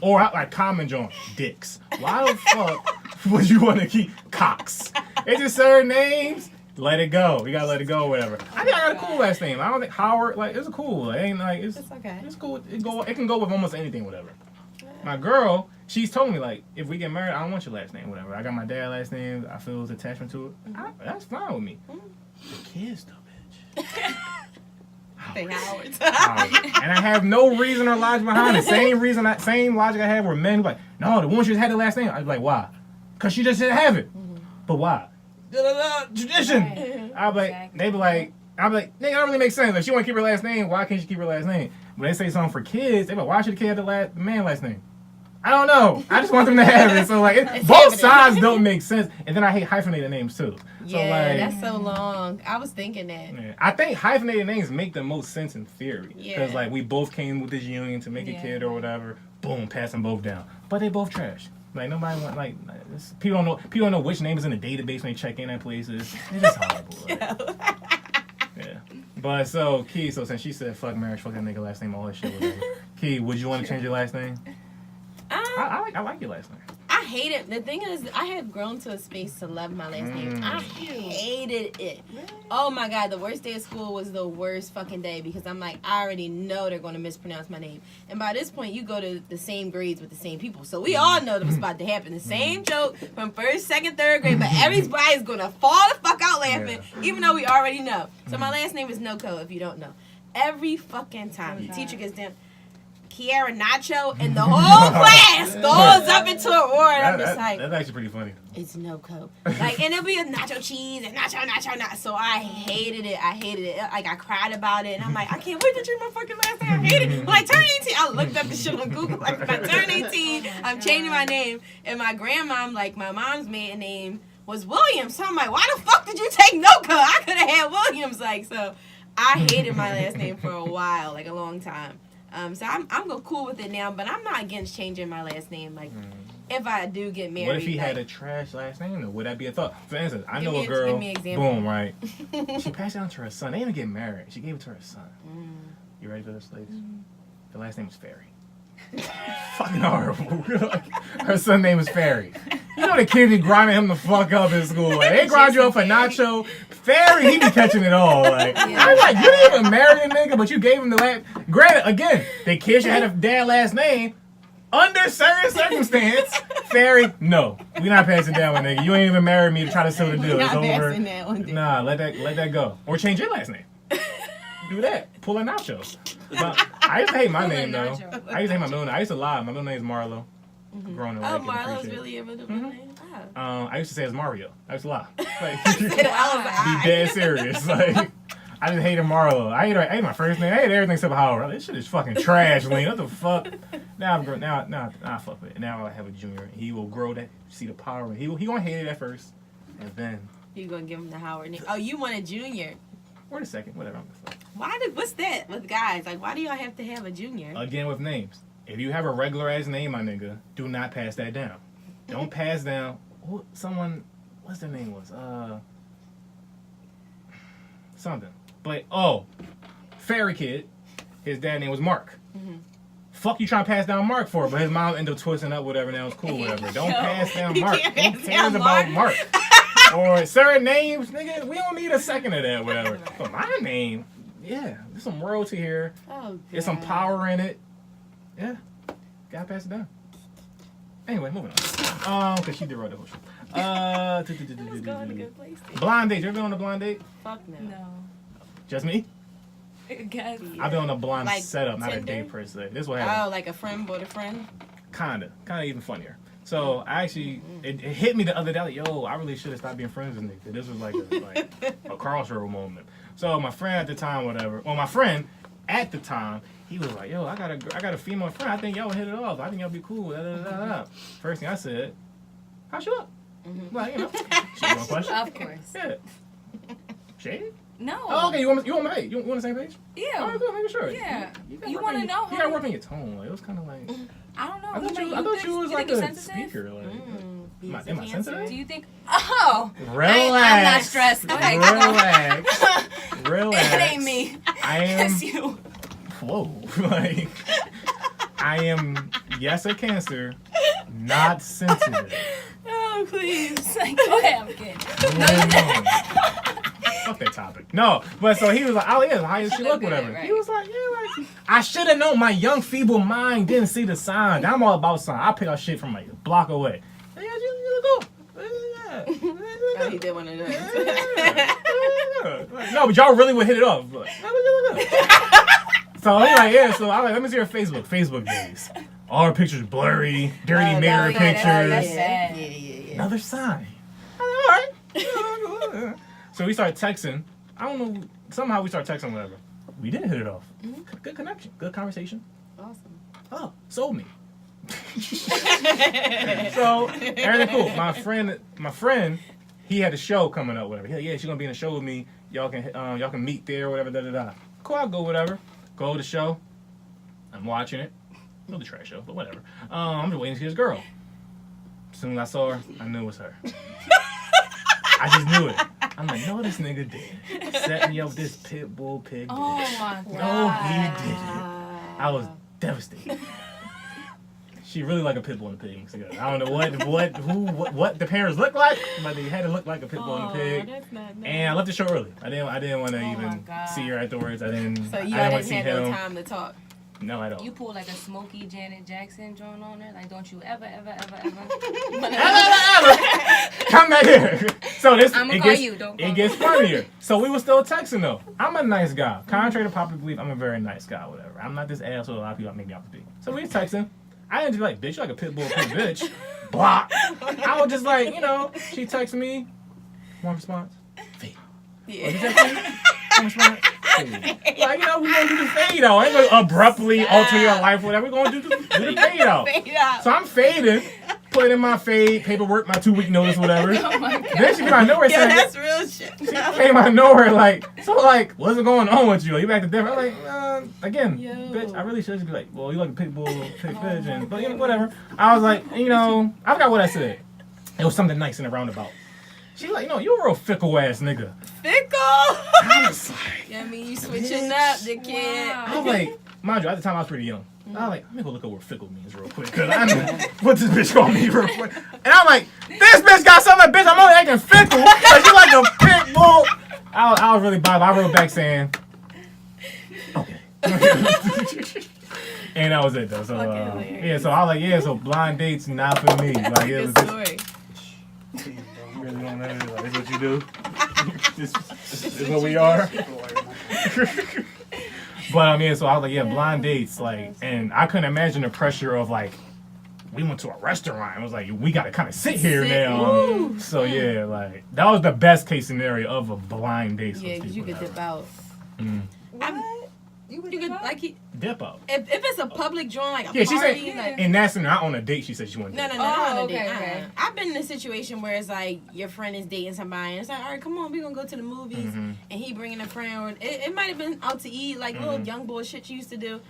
Common John Dix. Why the fuck would you want to keep Cox? It's just certain names. Let it go. You gotta let it go, whatever. I think I got a cool last name. I don't think Howard. Like, it's cool. It ain't like it's okay. It's cool. It can go with almost anything, whatever. My girl, she's told me like, if we get married, I don't want your last name, whatever. I got my dad's last name. I feel his attachment to it. That's fine with me. The kids, though, bitch.
Howard.
And I have no reason or logic behind it. Same logic I had where men were like, no, the woman should have had the last name. I was like, why? Because she just didn't have it. But why? Tradition. Right. I'll be like, they be like, nigga, that don't really make sense. If she want to keep her last name, why can't she keep her last name? When they say something for kids, they be like, why should the kid have the man last name? I don't know. I just want them to have it. So both sides don't make sense. And then I hate hyphenated names too. So
that's so long. I was thinking that.
Yeah, I think hyphenated names make the most sense in theory. Because we both came with this union to make a kid or whatever. Boom, pass them both down. But they both trash. Like nobody want people don't know which name is in the database when they check in at places. It's just horrible. Yeah. But so Key, since she said fuck marriage, fuck that nigga last name, all that shit, whatever. Key, would you want to change your last name? I like your last name.
I hate it. The thing is, I have grown to a space to love my last name. I hated it. Oh my God, the worst day of school was the worst fucking day because I'm like, I already know they're going to mispronounce my name. And by this point, you go to the same grades with the same people. So we all know that was about to happen. The same joke from first, second, third grade, but everybody's going to fall the fuck out laughing, even though we already know. So my last name is No-Co, if you don't know. Every fucking time the teacher gets down, Ciara Nacho, and the whole class goes up into a roar. And I'm just like,
that's actually pretty funny.
It's No-Co. Like, and it'll be a nacho cheese and nacho. So I hated it. Like, I cried about it. And I'm like, I can't wait to change my fucking last name. I hate it. When I turn 18, I looked up the shit on Google. Like, when I turn 18, I'm changing my name. And my grandmom, like, my mom's maiden name was Williams. So I'm like, why the fuck did you take No-Co? I could have had Williams. Like, so I hated my last name for a while, like a long time. So I'm cool with it now, but I'm not against changing my last name. Like, if I do get married.
What if he had a trash last name? Though? Would that be a thought? For instance, I know a girl. Boom, right? She passed it on to her son. They didn't get married. She gave it to her son. You ready for this, ladies? The last name was Fairy. Fucking horrible. Her son's name is Fairy. You know the kids be grinding him the fuck up in school. Like, they grind you up for Nacho. Fairy, he be catching it all. Like, I'm like, you didn't even marry a nigga, but you gave him the last. Granted, again, the kid should have a dad last name. Under certain circumstance, Fairy, no. We not passing down with nigga. You ain't even married me to try to seal the deal. It's over. Nah, let that go. Or change your last name. Do that. Pull a Nacho. I used to hate my name though. I used to hate my middle name. I used to lie. My middle name is Marlo. Growing up.
Oh, Marlo's really your middle name?
I used to say it's Mario. I used to lie. Like, be dead serious. Like, I just hated Marlo. I hate my first name. I hate everything except Howard. This shit is fucking trash, Lane. What the fuck? Now I fuck with it. Now I have a junior. He will grow that, see the power. He gonna hate it at first, and then
you gonna give him the Howard name. Oh, you want a junior?
Or the second, whatever. I'm gonna
what's that with guys? Like, why do y'all have to have a junior?
Again with names. If you have a regular ass name, my nigga, do not pass that down. Don't pass down. Someone, what's their name was? Something. But Fairy Kid. His dad name was Mark. Fuck you trying to pass down Mark for? But his mom ended up twisting up whatever. Now it's cool, whatever. Don't pass down Mark. Who cares about Mark? Or certain names, nigga, we don't need a second of that, whatever. But my name, yeah, there's some royalty here. There's some power in it. Yeah, gotta pass it down. Anyway, moving on. Because she did write the whole show.
Let's go on a good place.
Blind date. You ever been on a blind date?
Fuck no.
No.
Just me?
Guess.
I've been on a blind
like
setup, not
Tinder?
a date per se. This is what happened.
Oh, like a friend bought a friend?
Kinda even funnier. So I actually, it hit me the other day. Like, yo, I really should have stopped being friends with niggas. This was like a crossroad moment. So my friend at the time, my friend at the time, he was like, yo, I got a female friend. I think y'all would hit it off. I think y'all be cool. First thing I said, how she look? Like, you know, she want question?
Of course.
Yeah. Shady?
No.
Oh, okay. You want my page? You want the same page?
Yeah.
All right, good. Making sure.
Yeah. You want to know?
You gotta work on your tone. Like, it was kind of like.
I don't know.
I thought you was like a speaker. Like, am I sensitive?
Do you think? Oh.
Relax.
I'm not stressed. Go ahead.
Relax.
It ain't me.
I am.
It's you.
Whoa. Like, I am, yes, a Cancer, not sensitive.
Oh, please.
Like, go ahead. I'm kidding.
Fuck that topic. No, but so he was like, oh yeah, how does she look, whatever. Right. He was like, yeah, like, I should have known. My young feeble mind didn't see the sign. I'm all about sign. I pick up shit from like a block away. Yeah, you look cool.
Oh, he did one of those.
No, but y'all really would hit it off. But, so he's like, yeah. So I like, let me see your Facebook. Facebook days. All her pictures blurry, dirty mirror pictures.
Yeah.
Another sign. All right. So we started texting. I don't know. Somehow we started texting, whatever. We did hit it off. Good connection. Good conversation.
Awesome.
Oh, sold me. So everything cool. My friend, he had a show coming up, whatever. Yeah, she's gonna be in a show with me. Y'all can meet there, whatever. Cool, I'll go, whatever. Go to the show. I'm watching it. No, the trash show, but whatever. I'm just waiting to see this girl. As soon as I saw her, I knew it was her. I just knew it. I'm like, no, this nigga did. Set me up with this Pitbull pig.
Oh my god.
No, he didn't. I was devastated. she really like a Pitbull and a pig mixed together. I don't know what the parents look like, but they had to look like a Pitbull and a pig.
That's not nice.
And I left the show early. I didn't want to even see her afterwards. I didn't.
So you
I didn't want
didn't
to see
have
him.
no time to talk.
No, I don't.
You pull like a Smokey Janet Jackson joint on her. Like, don't you ever
come back here. So this
I'm gonna call you. Don't call
it gets funnier. So we were still texting though. I'm a nice guy. Contrary to popular belief, I'm a very nice guy. Whatever. I'm not this asshole. A lot of people make me out to be. So we texting. I didn't just like, bitch, you like a Pitbull, pig, bitch. Blah. I was just like, she texted me. One response. Fade.
Yeah.
What did you text me? One response. Fade. Like, we're gonna do the fade out. I ain't gonna abruptly alter your life, whatever. We're gonna do the fade out.
Fade out.
So I'm fading, putting in my fade paperwork, my 2-week notice, whatever.
Oh my God.
Then she came out of nowhere saying,
that's real shit.
she came out of nowhere what's going on with you? Are you back to Denver? I'm like, again, bitch, I really should just be like, well, you like a Pitbull, pig, pigeon, but whatever. I was like, I forgot what I said. It was something nice in a roundabout. She's like, you a real fickle ass nigga.
Fickle?
I was like,
Yeah, I mean, you switching up the kid.
Wow.
I was like, mind you, at the time I was pretty young. I was like, let me go look up what fickle means real quick, because I know what this bitch called me real quick. And I'm like, this bitch got something, bitch, I'm only acting fickle, because you like a pit bull. I was really bothered. I wrote back saying, okay. And that was it, though. So, so I was like, so blind dates, not for me. Like, it was
story.
You really don't know, like, this is what you do? this is what we are? But so I was like, blind dates, like, and I couldn't imagine the pressure of like, we went to a restaurant. It was like, we got to kind of sit here now.
Ooh.
So like, that was the best case scenario of a blind date.
Yeah, because you could dip out.
What? You
could like
dip out.
If it's a public joint, like a
She
party,
said,
like,
and that's not on a date. She said she wanted.
No,
Oh,
not on a
okay,
date.
okay.
I've been in a situation where it's like your friend is dating somebody, and it's like, all right, come on, we gonna go to the movies, and he bringing a friend, or it might have been out to eat, like little young boy shit you used to do.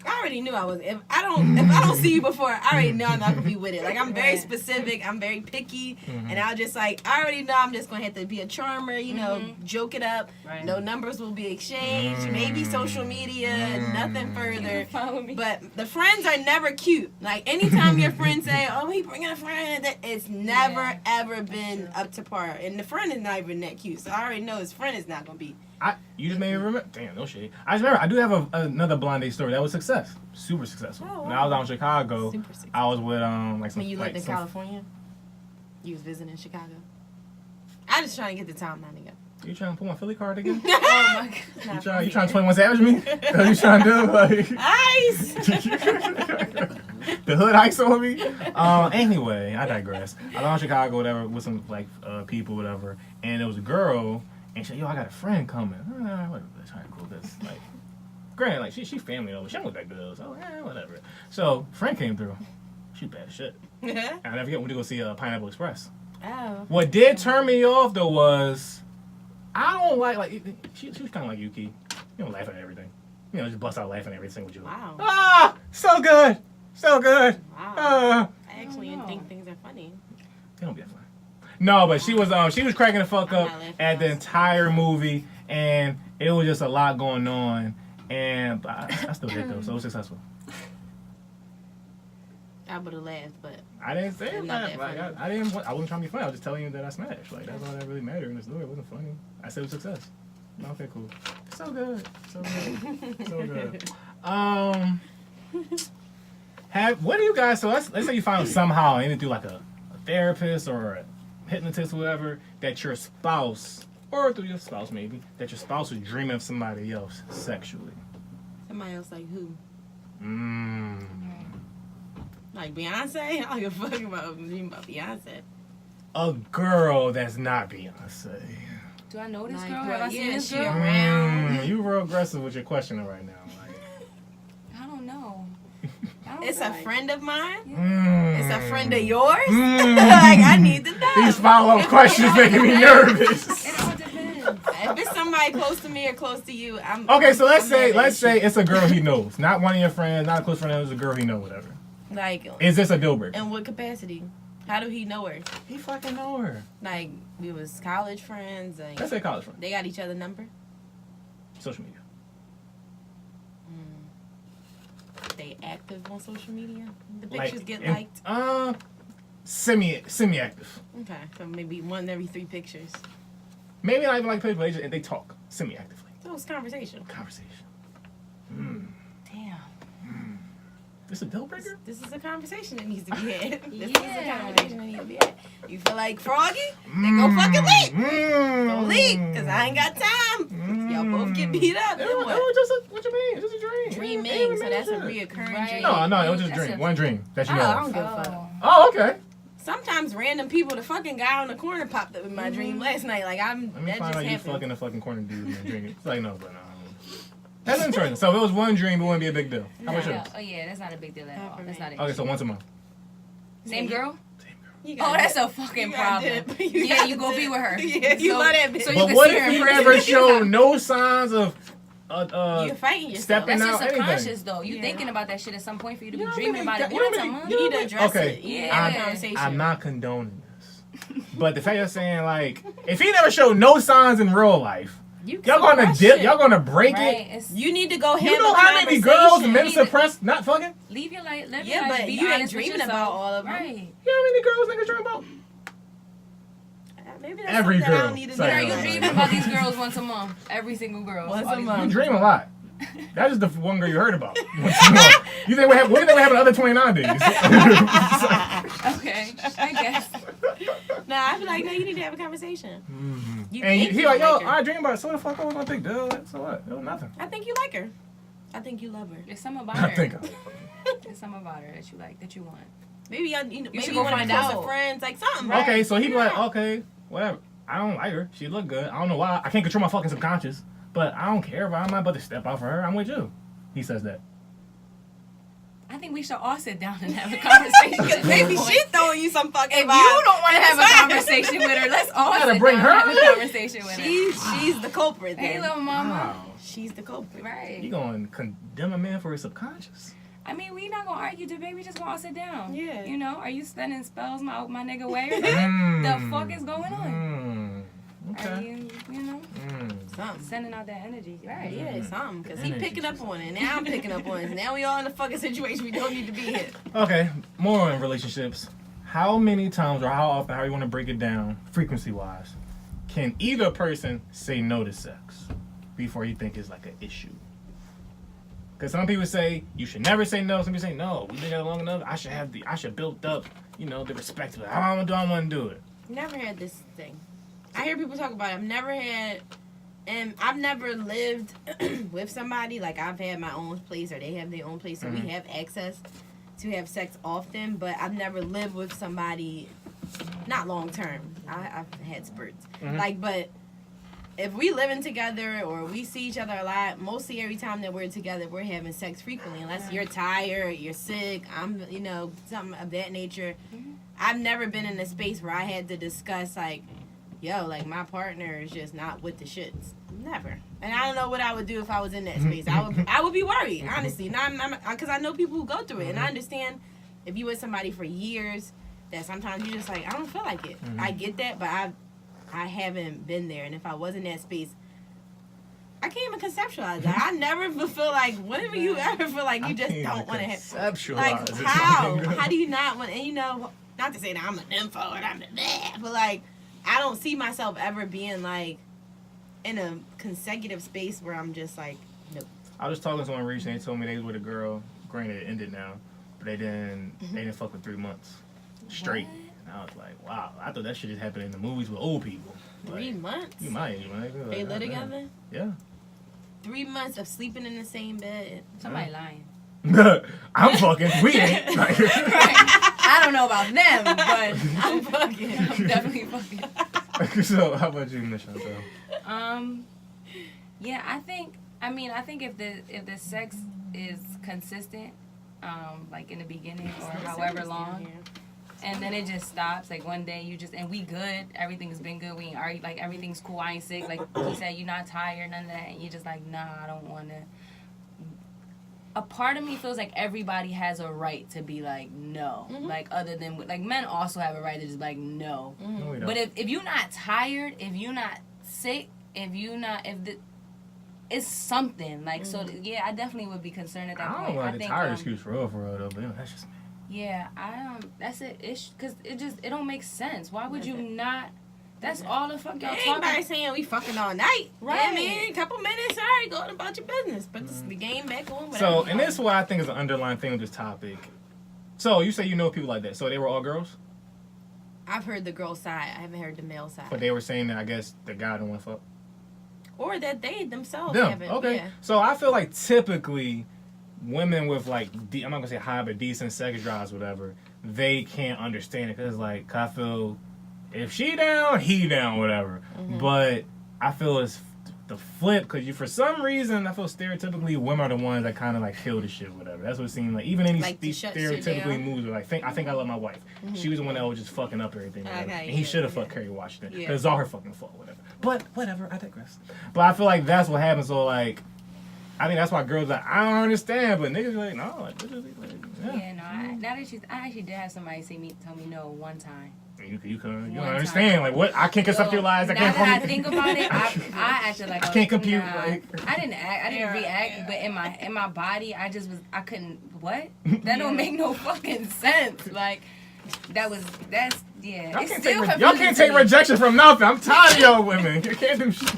I already knew I was. If I don't see you before, I already know I'm not gonna be with it. Like, I'm very specific. I'm very picky, and I'll just I already know I'm just gonna have to be a charmer. Joke it up.
Right.
No numbers will be exchanged. Maybe social media. Nothing further.
Follow me.
But the friends are never cute. Like, anytime your friends say, "Oh, he bringing a friend," it's never ever been up to par. And the friend is not even that cute, so I already know his friend is not gonna be.
You just made me remember. Damn, no shade. I just remember. I do have another blind date story that was success, super successful.
Oh, wow.
When I was out in Chicago,
Super successful.
I was with like some.
When you lived in California, you was visiting Chicago. I just trying to get the timeline together.
You trying to pull my Philly card again?
Oh my God.
You trying to 21 Savage me? That's what you trying to do? Like,
Ice.
the hood ice on me? Anyway, I digress. I was out in Chicago, whatever, with some people, whatever, and there was a girl, and she said, I got a friend coming. Whatever, that's kind of cool. That's like, granted, like, she family over. She don't look that good. So, whatever. So, friend came through. She bad as shit. And I never forget when we go see Pineapple Express.
Oh.
What did turn me off though was I don't like she was kind of like Yuki. You don't laugh at everything. Just bust out laughing at every single joke.
Wow.
So good, so good.
Wow. I actually think things are funny.
They don't be that funny. No, but she was cracking the fuck up at the entire movie, and it was just a lot going on, and I still did though, so it was successful.
I would have laughed, but
I didn't say it.
Not that
Like, I wasn't trying to be funny. I was just telling you that I smashed. Like, that's all that really mattered in the story. It wasn't funny. I said it was success. Okay, cool. So good. So good. So good. What do you guys? So let's say you find somehow, either through like a therapist or a hypnotist, or whatever, that your spouse, or through your spouse maybe, that your spouse was dreaming of somebody else sexually.
somebody else like who? Like Beyonce? I don't give a fuck about Beyonce.
A girl that's not Beyonce.
Do I know this
Like,
girl?
well,
Have I seen this
she
girl?
around.
You real aggressive with your question right now. Like,
I don't know.
It's a friend of mine?
Yeah.
It's a friend of yours? Like, I need to know.
These follow-up questions making me nervous.
It all depends.
If it's somebody close to me or close to you, I'm
Okay, so let's
I'm
say it's a girl he knows, not one of your friends, not a close friend. It's a girl he knows, whatever.
like,
Is this a deal breaker?
in what capacity? How do he know her?
He fucking know her.
Like, we was college friends. Like,
Let's say college friend.
they got each other number.
Social media.
stay active on social media? The
Like,
pictures get liked?
Semi-active.
Okay, so maybe 1 every 3 pictures.
Maybe not even like people, they talk semi-actively.
So it's conversation.
Damn.
This a deal breaker?
This is a conversation that needs to be had. This is a
Yeah.
conversation that needs to be had. You feel like Froggy? Then go fucking leak. Go leak, because I ain't got time. Y'all both get beat up. Then what?
What you mean? It's just a dream.
Dreaming, so that's a reoccurring
Right.
dream.
No, it was just a dream. One dream that you know
I
of.
don't give a fuck.
Oh, okay.
Sometimes random people, the fucking guy on the corner popped up in my dream last night. Like,
Let me
that
find
just
out you
happened.
fucking a fucking corner dude in the dream. It's like, no, but no. That's interesting. So if it was one dream, it wouldn't be a big deal. How about yours?
Oh yeah, that's not a big deal at all. That's not it.
Okay, so once a month.
Same girl?
You
Oh,
got
that's
it.
a fucking
You got
problem.
it.
Yeah, you go be with her.
Yeah, you love that bitch.
So you
But
can
what
see her
if
in
he
person.
never showed no signs of
You're fighting yourself.
stepping
That's
out,
just subconscious,
anything?
though. You
Yeah.
thinking about that shit at some point for you to be
You know,
dreaming about it
you know,
once a month.
You need to address
Okay.
it. You need
Yeah.
to have a
I'm-
conversation.
I'm not condoning this. But the fact you're saying, like, if he never showed no signs in real life, y'all gonna
suppress
dip,
shit.
y'all gonna break
Right?
it.
It's,
You need to go have
You know
a
how many
conversation.
girls men suppress not fucking?
leave your life. Live
Yeah,
your life.
but
Be
you ain't
honest with
dreaming
yourself.
about all of them.
Right.
You know how many girls niggas dream about?
Maybe that's
Every
something I
girl.
don't need to
Sorry,
Girl,
know.
you dreaming about these girls once a month. Every single girl.
Once
All
a
these-
month.
You dream a lot. That is the one girl you heard about. You think what do you think would happen the other 29 days?
Okay, I guess.
Nah, I be like, no, you need to have a conversation. You
And
think
he
you
like, yo,
her.
I dream about it. So the fuck I was gonna think, dude. So what? It was nothing.
I think you like her. I think you love her.
There's something about
I
her.
think.
There's something about her that you like, that you want.
Maybe maybe
should
you
go
want to
find
be close to
out.
friends, like something.
Okay, so he be like,
Yeah.
okay, whatever. I don't like her. She look good. I don't know why. I can't control my fucking subconscious. But I don't care. But I'm not about to step out for her. I'm with you. He says that.
I think we should all sit down and have a conversation.
Maybe she throwing you some fucking
If
vibes.
you don't want to have a conversation with her, let's all
Gotta
sit
bring
down
her
and have
in?
a conversation with her.
She's the culprit.
Hey,
Then.
little mama.
Wow.
She's the culprit.
Right.
You gonna condemn a man for his subconscious?
I mean, we not gonna argue, debate. We just gonna all sit down.
Yeah.
You know, are you spending spells my nigga away?
Mm.
The fuck is going on? Are
Okay.
you know,
Something.
sending out that energy? Right.
Yeah, something. Because he
Energy
picking up on it. Now I'm picking up on it. Now we all in a fucking situation we don't need to be in.
Okay. More in relationships. How many times or how often, how you want to break it down, frequency-wise, can either person say no to sex before you think it's like an issue? Because some people say you should never say no. Some people say no. We've been together long enough. I should build up, the respect of it. I don't want to do it.
Never had this thing. I hear people talk about it. I've never lived with somebody. Like, I've had my own place or they have their own place. So we have access to have sex often. But I've never lived with somebody, not long term. I've had spurts. But if we living together or we see each other a lot, mostly every time that we're together, we're having sex frequently. Unless you're tired, you're sick, something of that nature. I've never been in a space where I had to discuss, like, yo, like, my partner is just not with the shits. Never. And I don't know what I would do if I was in that space. I would be worried, honestly. Because I know people who go through it. And I understand if you with somebody for years, that sometimes you're just like, I don't feel like it. I get that, but I haven't been there. And if I was in that space, I can't even conceptualize that. I never feel like, whenever you ever feel like you just don't want to have.
Conceptualize
Like,
it.
how? How do you not want, and not to say that I'm an info and I'm the bad, but like, I don't see myself ever being like in a consecutive space where I'm just like, nope.
I was talking to someone recently. They told me they was with a girl. Granted, it ended now, but they didn't fuck for 3 months straight. And I was like, wow. I thought that shit just happened in the movies with old people.
3 months?
You my age, man. Like,
They live
goddamn.
together?
Yeah.
3 months of sleeping in the same bed.
Somebody lying.
I'm fucking. We ain't. Like,
I don't know about them, but
I'm fucking.
I'm definitely fucking.
So, how about you, Miss Chantelle?
Yeah, I think if the sex is consistent, like in the beginning or however long, and then it just stops, like one day and we good, everything's been good, we ain't argued, like everything's cool, I ain't sick, like he said, you're not tired, none of that, and you're just like, nah, I don't want to. A part of me feels like everybody has a right to be like, no. Like, other than, like, men also have a right to just be like, no.
No, we don't.
But if you're not tired, if you're not sick, if it's something. Like, so, yeah, I definitely would be concerned at that point.
I don't want the tire excuse for real though, but that's just me.
Yeah, that's it. Because it don't make sense. Why would you not? That's all the fuck y'all talking.
Anybody saying we fucking all night,
right?
Yeah, man, a couple minutes, all right, go about your business. Put the game back on. Whatever.
So, and this is what I think is an underlying thing with this topic. So, you say you know people like that. So, they were all girls?
I've heard the girl side. I haven't heard the male side.
But they were saying that, I guess, the guy don't want to fuck?
Or that they themselves
Them.
haven't.
Okay.
Yeah.
So, I feel like typically women with, like, I'm not going to say high, but decent sex drives, whatever, they can't understand it. Because, like, I feel if she down, he down, whatever. But I feel it's the flip, because for some reason, I feel stereotypically women are the ones that kind of like kill the shit, whatever. That's what it seems like. Even in these stereotypically movies, like I think I love my wife. She was the one that was just fucking up everything, whatever. And he should have fucked Kerry Washington, because it's all her fucking fault, whatever. But whatever, I digress. But I feel like that's what happens. So like, I think that's why girls are like, I don't understand, but niggas are like, no, like,
yeah, no. I actually did have somebody tell me no one time.
You don't understand. Like, what? I can't conceptualize. I can't.
Now that I think about it, I acted like
I can't compute.
Nah.
Like,
I didn't react, but in my body, I couldn't. What? That don't make no fucking sense. Like, that's yeah.
Y'all can't take rejection from nothing. I'm tired of y'all women. You can't do shit.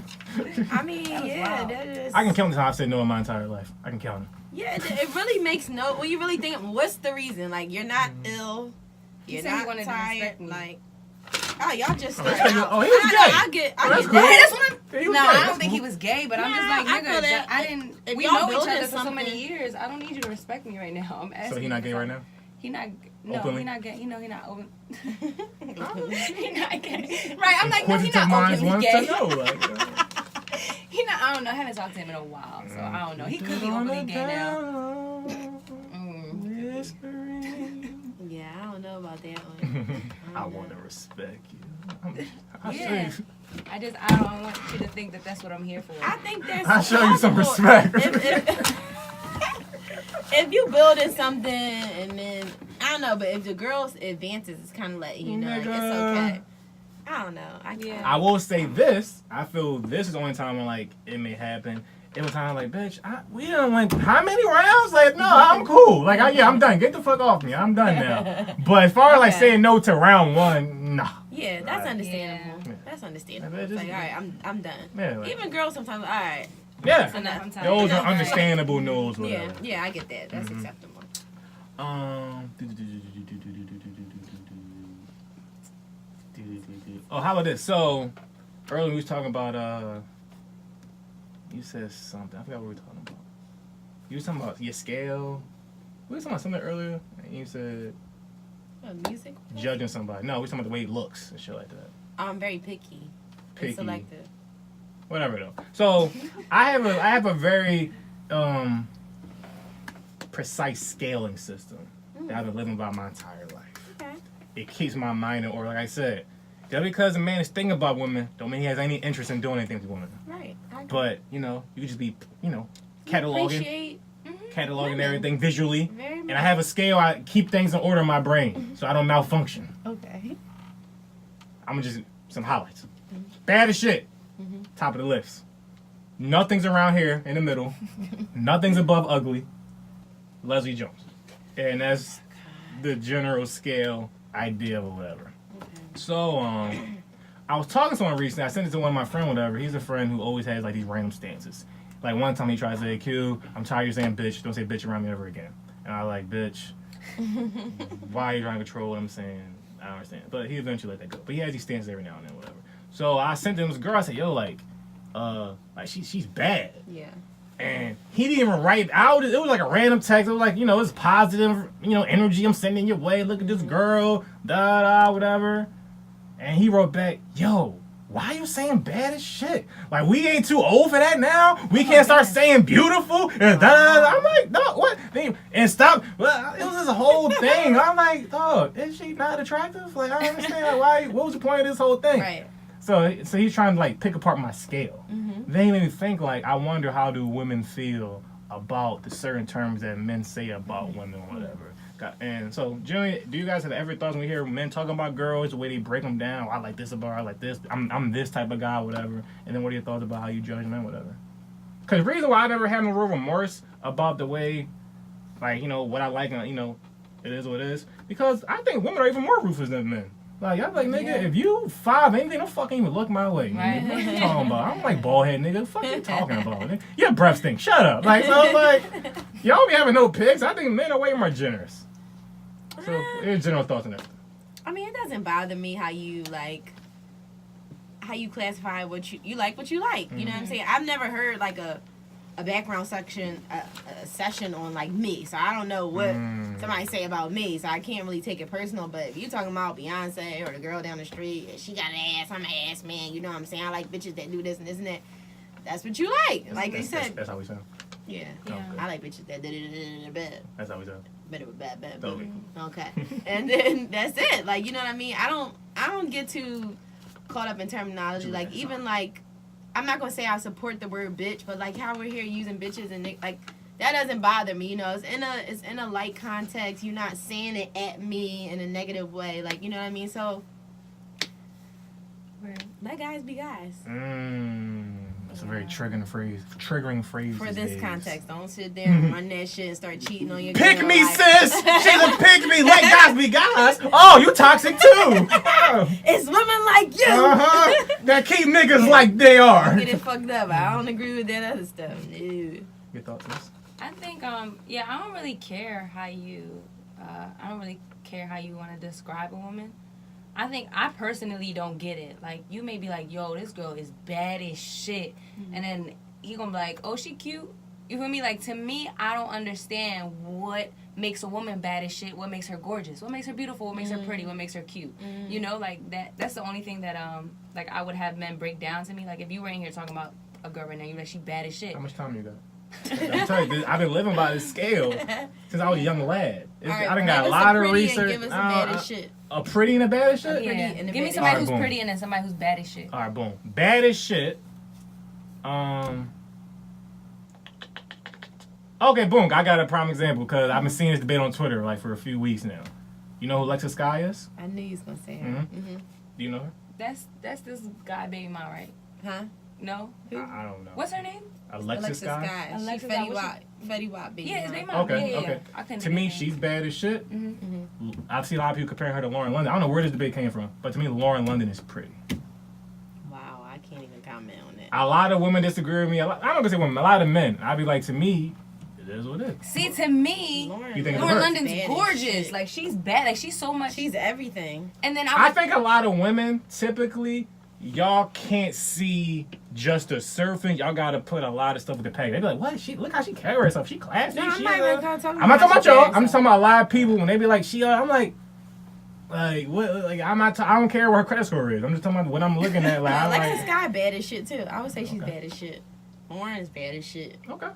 I mean, yeah, that is.
I can count the time I've said no in my entire life. I can count them.
Yeah, it really makes no. When you really think, what's the reason? Like, you're not ill. You're not tired. Like, oh, y'all just started out.
Oh, he was gay.
I get
that's
that.
That's what I don't think he was gay, but I'm just like, nigga, I didn't. We know each other for so many years. I don't need you to respect me right now. I'm asking.
So he not gay right now?
He not. No,
openly?
he not gay. You know, he not open. He not gay. Right? I'm like, no, he not
minds
openly
wants
gay.
to know, like,
He not. I don't know. I haven't talked to him in a while, so I don't know. He could be openly gay now.
Yeah, I don't know about that one.
I want to respect you.
Yeah. I don't want you to think that that's what I'm here for.
I think that's.
I'll show you some respect.
If you building something and then I don't know, but if the girls advances, it's kind of letting you know like, it's okay. I don't know.
I will say this. I feel this is the only time when like it may happen. It was time like, bitch, we done went how many rounds? Like, no, I'm cool. Like, I'm done. Get the fuck off me. I'm done now. But as far as like saying no to round one, nah.
Yeah, that's understandable. Yeah. That's understandable. It's like, all right, I'm done.
Yeah, like,
even girls sometimes, all right.
Yeah,
so
those are understandable no's. Whatever.
Yeah, I get that. That's acceptable.
Oh, how about this? So earlier we was talking about you said something. I forgot what we were talking about. You were talking about your scale. We were talking about something earlier, and you said
music.
Judging somebody. No, we were talking about the way he looks and shit like that.
I'm very picky. And selective.
Whatever though. So I have a very precise scaling system that I've been living by my entire life.
Okay.
It keeps my mind in order. Like I said, just because a man is thinking about women, don't mean he has any interest in doing anything with women.
Right.
But you could just be cataloging everything visually. And I have a scale. I keep things in order in my brain so I don't malfunction.
Okay.
I'm gonna just some highlights. Bad as shit. Top of the list. Nothing's around here in the middle. Nothing's above ugly. Leslie Jones. And that's the general scale idea or whatever. Okay. So, I was talking to someone recently. I sent it to one of my friends, whatever. He's a friend who always has like these random stances. Like one time he tried to say, Q, I'm tired of you saying bitch. Don't say bitch around me ever again. And I like, bitch, why are you trying to control what I'm saying? I don't understand. But he eventually let that go. But he has these stances every now and then, whatever. So I sent him this girl. I said, yo, like she's bad.
Yeah.
And he didn't even write out. It was like a random text. It was like, it's positive, energy I'm sending your way. Look at this girl, whatever. And he wrote back, yo, why are you saying bad as shit? Like, we ain't too old for that now. We can't start saying beautiful. And I'm like, no, what? And stop. Well, it was this whole thing. I'm like, dog, is she not attractive? Like, I don't understand. Why? What was the point of this whole thing?
Right.
So he's trying to like pick apart my scale. Then he made me think like, I wonder how do women feel about the certain terms that men say about women or whatever. And so generally, do you guys have ever thoughts when we hear men talking about girls, the way they break them down? I like this about her, I like this. I'm this type of guy, whatever. And then what are your thoughts about how you judge men, whatever? Because the reason why I never had no real remorse about the way, like, you know, what I like, and, you know, it is what it is. Because I think women are even more ruthless than men. Like, I'm like, nigga, if you 5 anything, don't fucking even look my way. Right. What you talking about? I'm like bald head, nigga. What the fuck you talking about? Nigga? Your breath stinks. Shut up. Like, so like, y'all be having no pics. I think men are way more generous. So, your general thoughts on that?
I mean, it doesn't bother me how you classify what you like what you like. You know what I'm saying? I've never heard like a background section a session on like me, so I don't know what somebody say about me, so I can't really take it personal. But if you talking about Beyonce or the girl down the street, she got an ass, I'm an ass man, you know what I'm saying? I like bitches that do this and this and that. That's what you like. Like they said.
That's how we sound.
Yeah. I like bitches that did it in the bed.
That's how we sound.
Better with bad. Okay. And then that's it. Like, you know what I mean? I don't get too caught up in terminology. Like, even like, I'm not gonna say I support the word bitch, but like how we're here using bitches and like that doesn't bother me. You know, it's in a light context. You're not saying it at me in a negative way. Like, you know what I mean? So let guys be guys.
That's a very triggering phrase.
For this context, don't sit there and run that shit and start cheating on your girl.
Pick me, sis. She's a pick me. Let guys be guys. Oh, you toxic too.
It's women like you.
That keep niggas like they are.
Get it fucked up. I don't agree with that other stuff. Ew.
Your thoughts, sis?
I think I don't really care how you want to describe a woman. I think I personally don't get it. Like, you may be like, yo, this girl is bad as shit. And then he gonna be like, oh, she cute. You feel me? Like, to me, I don't understand what makes a woman bad as shit, what makes her gorgeous, what makes her beautiful, what makes her pretty, what makes her cute. You know, like, that's the only thing that, like, I would have men break down to me. Like, if you were in here talking about a girl right now, you're like, she bad as shit.
How much time you got? I'm telling you, I've been living by this scale since I was a young lad.
Right,
I done got a lot of research.
Give us bad as shit.
A pretty and a bad as shit?
Yeah. Give me somebody who's pretty and then somebody who's bad as shit.
All right, boom. Bad as shit. Okay, boom. I got a prime example because I've been seeing this debate on Twitter like for a few weeks now. You know who Alexa Sky is?
I knew you was gonna say her.
Do you know her?
That's this guy, baby mom, right?
Huh?
No.
I don't know.
What's her name?
Alexa Sky.
She's Fetty Wap baby.
Yeah, his baby mom.
Okay. To me, she's bad as shit. I've seen a lot of people comparing her to Lauren London. I don't know where this debate came from, but to me, Lauren London is pretty.
Wow, I can't even comment on that.
A lot of women disagree with me. I'm not gonna say women. A lot of men. I'd be like, to me, it is what it is.
See, to me, Lauren London's gorgeous. Like, she's bad. Like, she's so much.
She's everything.
And then
I think a lot of women typically. Y'all can't see just the surfing. Y'all gotta put a lot of stuff with the package. They be like, "What? Look how she carry herself. She classy."
No, I'm not talking
about y'all. I'm just talking about a lot of people when they be like, "She." I'm like what? Like I'm not. I don't care what her credit score is. I'm just talking about what I'm looking at. Like,
Alexis Sky bad as shit too. I would say she's bad as shit. Lauren is bad as shit.
Okay.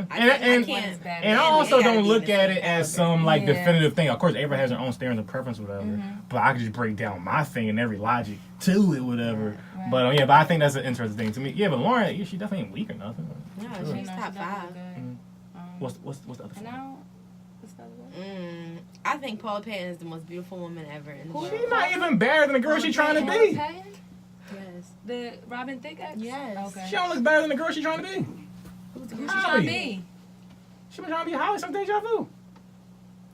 I
also don't look at it as some like definitive thing. Of course, everyone has their own standards and preference, whatever. But I could just break down my thing and every logic to it, whatever. Right. But but I think that's an interesting thing to me. Yeah, but Lauren, she definitely ain't weak or nothing.
No, she's top 5.
What's the other one?
I think Paula Patton is the most beautiful woman ever in the world.
She's not even better than the girl she's trying to be.
Yes. The Robin Thicke ex?
Yes.
Okay.
She don't look better than the girl she's trying to be.
Who's she trying to be?
She was trying to be Holly some Deja Vu.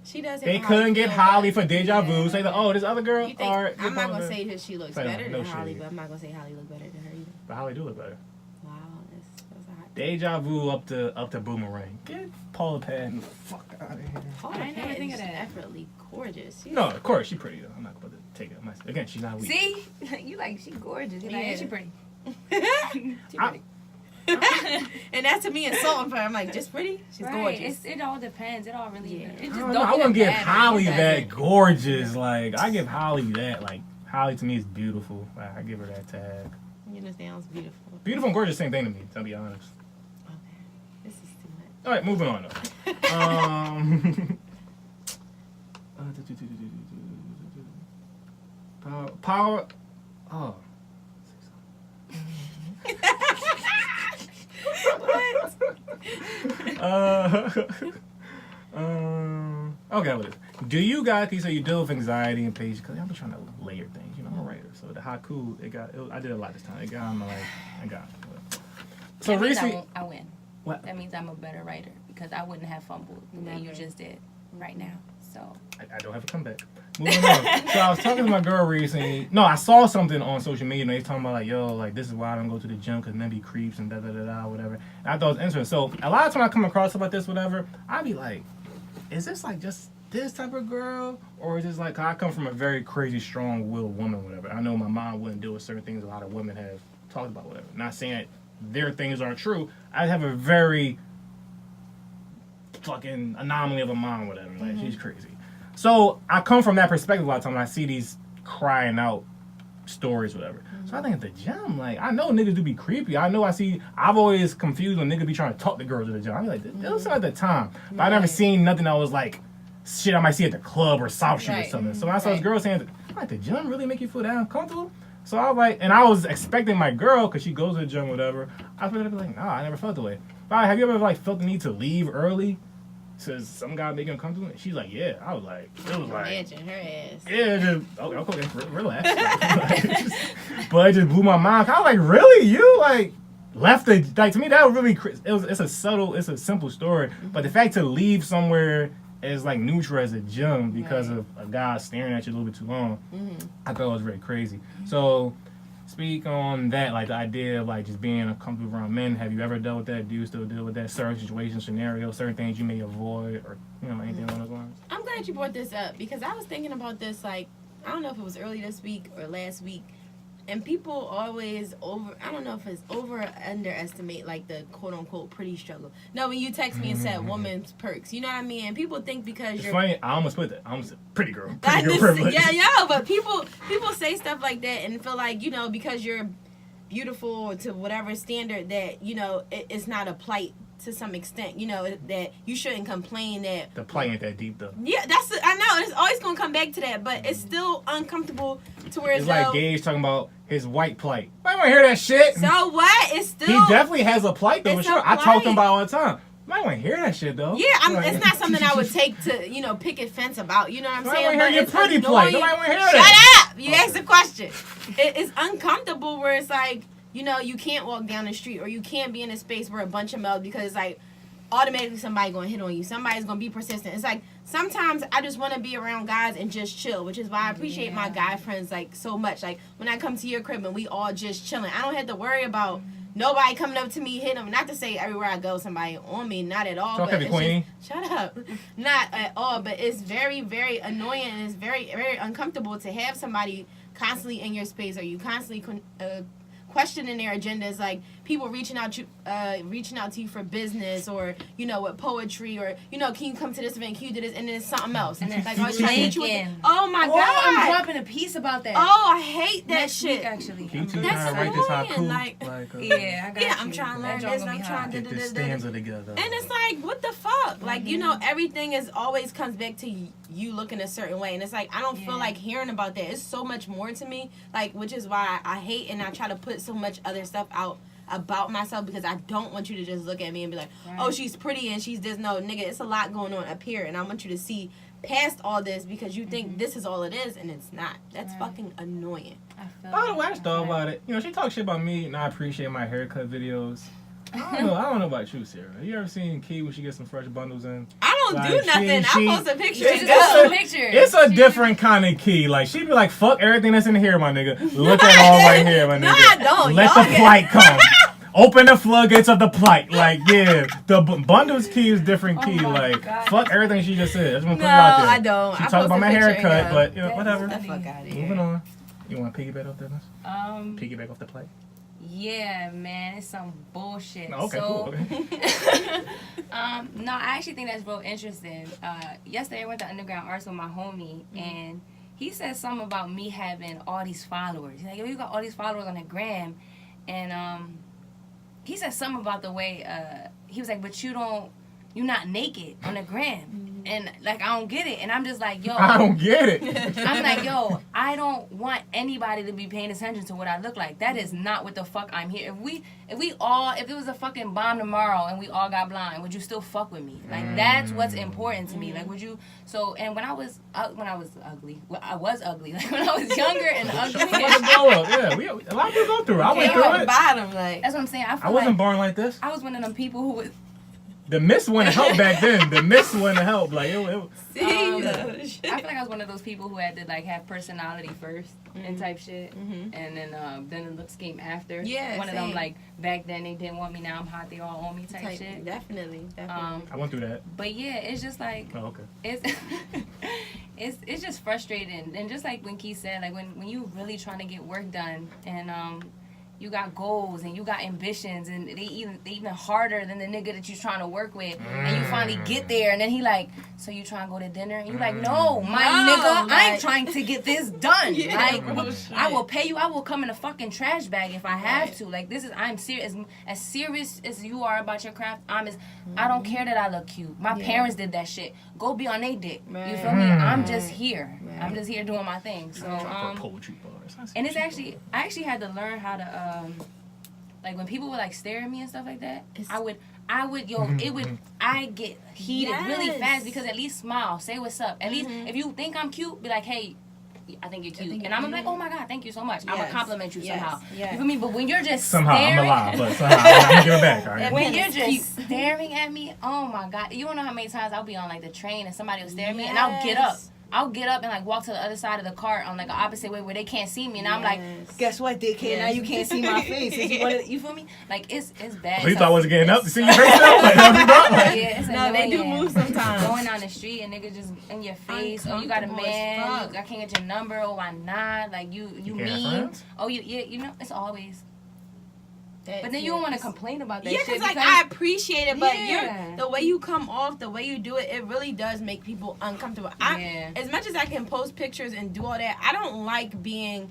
She does.
They couldn't get Holly for Deja Vu. Say, this other girl.
I'm not gonna say that she looks better than Holly, but I'm not gonna say Holly look better than her either.
But Holly do look better.
Wow, that's a hot.
Deja Vu up to Boomerang. Get Paula Patton the fuck out of here.
Paula Patton is effortlessly gorgeous.
No, of course she's pretty though. I'm not gonna take it. Again, she's not weak.
See, you like she's gorgeous. You're like, she pretty.
She pretty. And that's to me insulting for her. I'm like, just pretty? She's gorgeous.
It all depends. It all really
I wouldn't give Holly that gorgeous. Like, I give Holly that. Like, Holly to me is beautiful. Like, I give her that tag.
You know, sounds beautiful.
Beautiful and gorgeous, same thing to me, to be honest.
Okay. This is too much.
All right, moving on though. Power. Oh.
What?
Okay, what is it? Do you guys, so you deal with anxiety and patience, because I'm trying to layer things, I'm a writer. So the haiku, I did a lot this time. It got on my, I got it. So
that
recently.
I win.
What?
That means I'm a better writer because I wouldn't have fumbled the way you just did right now. So
I don't have a comeback. Moving on. So I was talking to my girl recently. No, I saw something on social media and they talking about like, yo, like this is why I don't go to the gym because men be creeps and whatever. And I thought it was interesting. So a lot of times I come across stuff like this, whatever, I be like, is this like just this type of girl, or is this like I come from a very crazy, strong-willed woman, whatever. I know my mom wouldn't deal with certain things a lot of women have talked about, whatever. Not saying that their things aren't true. I have a very fucking anomaly of a mom, whatever. Like she's crazy. So I come from that perspective a lot of times when I see these crying out stories, whatever. So I think at the gym, like I know niggas do be creepy. I've always confused when niggas be trying to talk to girls at the gym. I be like, it was at the time, but I never seen nothing that was like shit I might see at the club or South Street or something. So when I saw this girl saying, like, the gym really make you feel that uncomfortable? So I was like, and I was expecting my girl, because she goes to the gym, whatever. I was like, nah, I never felt the way. But have you ever like felt the need to leave early? Says some guy make you uncomfortable. She's like, yeah. I was like, it was like,
Imagine her ass.
Yeah, just okay, relax. But it just blew my mind. I was like, really? You like left the like to me that was really it's a simple story. But the fact to leave somewhere as like neutral as a gym because of a guy staring at you a little bit too long, I thought it was very crazy. So speak on that, like the idea of like just being uncomfortable around men. Have you ever dealt with that? Do you still deal with that? Certain situations, scenarios, certain things you may avoid, or anything along those lines?
I'm glad you brought this up because I was thinking about this like I don't know if it was early this week or last week, and people always I don't know if it's over or underestimate like the quote unquote pretty struggle. No, when you text me and said woman's perks, you know what I mean? And people think because you're
funny, I almost put that. I almost said pretty girl privilege.
Yeah, but people say stuff like that and feel like, because you're beautiful to whatever standard that, it's not a plight to some extent, that you shouldn't complain that
the plight ain't that deep though.
Yeah, I know, it's always gonna come back to that, but it's still uncomfortable to where
it's like Gage talking about his white plight. I don't want to hear that shit.
So what? It's still
he definitely has a plight though, for sure. I talk to him about it all the time. I don't want to hear that shit though.
Yeah, it's not something I would take to picket fence about. You know what I'm saying?
I want to hear your pretty plight. Nobody want to hear
that.
Shut
up! You asked a question. It's uncomfortable where it's like you can't walk down the street or you can't be in a space where a bunch of males because it's like automatically somebody gonna hit on you. Somebody's gonna be persistent. It's like sometimes I just want to be around guys and just chill, which is why I appreciate my guy friends like so much. Like when I come to your crib and we all just chilling, I don't have to worry about nobody coming up to me hitting them. Not to say everywhere I go somebody on me, not at all.
But it's just,
shut up, not at all. But it's very very annoying and it's very very uncomfortable to have somebody constantly in your space or you constantly questioning their agendas, like people reaching out to you for business or with poetry or can you come to this event, can you do this, and then it's something else and then like oh my god,
I'm dropping a piece about that.
I hate that
next
shit
week, actually.
That's annoying. Like
yeah, I got
I'm trying to learn this and I'm trying to
get this stanza together and
it's like what the fuck, like everything is always comes back to you looking a certain way and it's like I don't feel like hearing about that. It's so much more to me, like which is why I hate and I try to put so much other stuff out about myself because I don't want you to just look at me and be like, oh, she's pretty and she's this. No, nigga, it's a lot going on up here and I want you to see past all this because you think this is all it is and it's not. That's fucking annoying.
By the way, I just thought about it. She talks shit about me and I appreciate my haircut videos. I don't know about you, Ciara. You ever seen Key when she gets some fresh bundles in?
I don't do nothing. I post a picture.
It's a different kind of Key. Like she be like, fuck everything that's in here, my nigga. Look at all right here, my nigga.
No, I don't.
Let the plight come. Open the floodgates of the plight. Like, yeah, the bundles Key is different Key. Like, fuck everything she just said. I just want to put it out there.
I don't.
She talked about my haircut, but whatever.
Get the fuck out of here.
Moving on. You want to piggyback off that? Piggyback off the plight.
Yeah, man, it's some bullshit.
Okay, cool.
No, I actually think that's real interesting. Yesterday I went to Underground Arts with my homie, and he said something about me having all these followers. He's like, yo, you got all these followers on the gram, and he said something about the way he was like, but you're not naked on the gram. And like I don't get it, and I'm just like, yo,
I don't get it.
I'm like, yo, I don't want anybody to be paying attention to what I look like. That is not what the fuck I'm here. If it was a fucking bomb tomorrow and we all got blind, would you still fuck with me? Like that's what's important to me. Like would you? So and when I was ugly, I was ugly. Like when I was younger and ugly.
Yeah, a lot of people go through it. I went through it.
Bottom, like
That's what I'm saying.
I wasn't born like this.
I was one of them people who was.
The mist wouldn't help back then. The mist wouldn't help. Like it
I feel like I was one of those people who had to like have personality first and type shit, and then the looks came after.
Yeah,
one of them like back then they didn't want me, now I'm hot, they all on me type shit.
Definitely.
I went through that.
But yeah, it's just like it's it's just frustrating, and just like when Keith said, like when you really trying to get work done and you got goals and you got ambitions and they even harder than the nigga that you trying to work with, and you finally get there and then he like, so you trying to go to dinner? And you like, no, nigga, I'm trying to get this done. I will pay you. I will come in a fucking trash bag if I have to. Like I'm serious. As serious as you are about your craft, I don't care that I look cute. My parents did that shit. Go be on they dick. You feel me? I'm just here. I'm just here doing my thing. So
poetry bars.
And I actually had to learn how to like when people would like stare at me and stuff like that, I get heated really fast because at least smile, say what's up. At least if you think I'm cute, be like, hey, I think you're cute. And I'm like, oh my God, thank you so much. I'm gonna compliment you somehow. You feel me? But when you're just
somehow
staring,
I'm alive, but somehow I'm gonna give it back. All right?
When you're just staring at me, oh my God, you don't know how many times I'll be on like the train and somebody will stare at me and I'll get up. And like walk to the other side of the cart on like an opposite way where they can't see me, and I'm like,
guess what, dickhead? Now you can't see my face.
You feel me? Like it's bad.
You thought I wasn't getting up to see your face though? Like,
no, they do move sometimes.
Going down the street and nigga just in your face. Oh, you got a man. I can't get your number. Oh, why not? Like you mean? Oh, you know it's always. But then you don't want to complain about that shit.
Because like I appreciate it, but the way you come off, the way you do it, it really does make people uncomfortable. As much as I can post pictures and do all that, I don't like being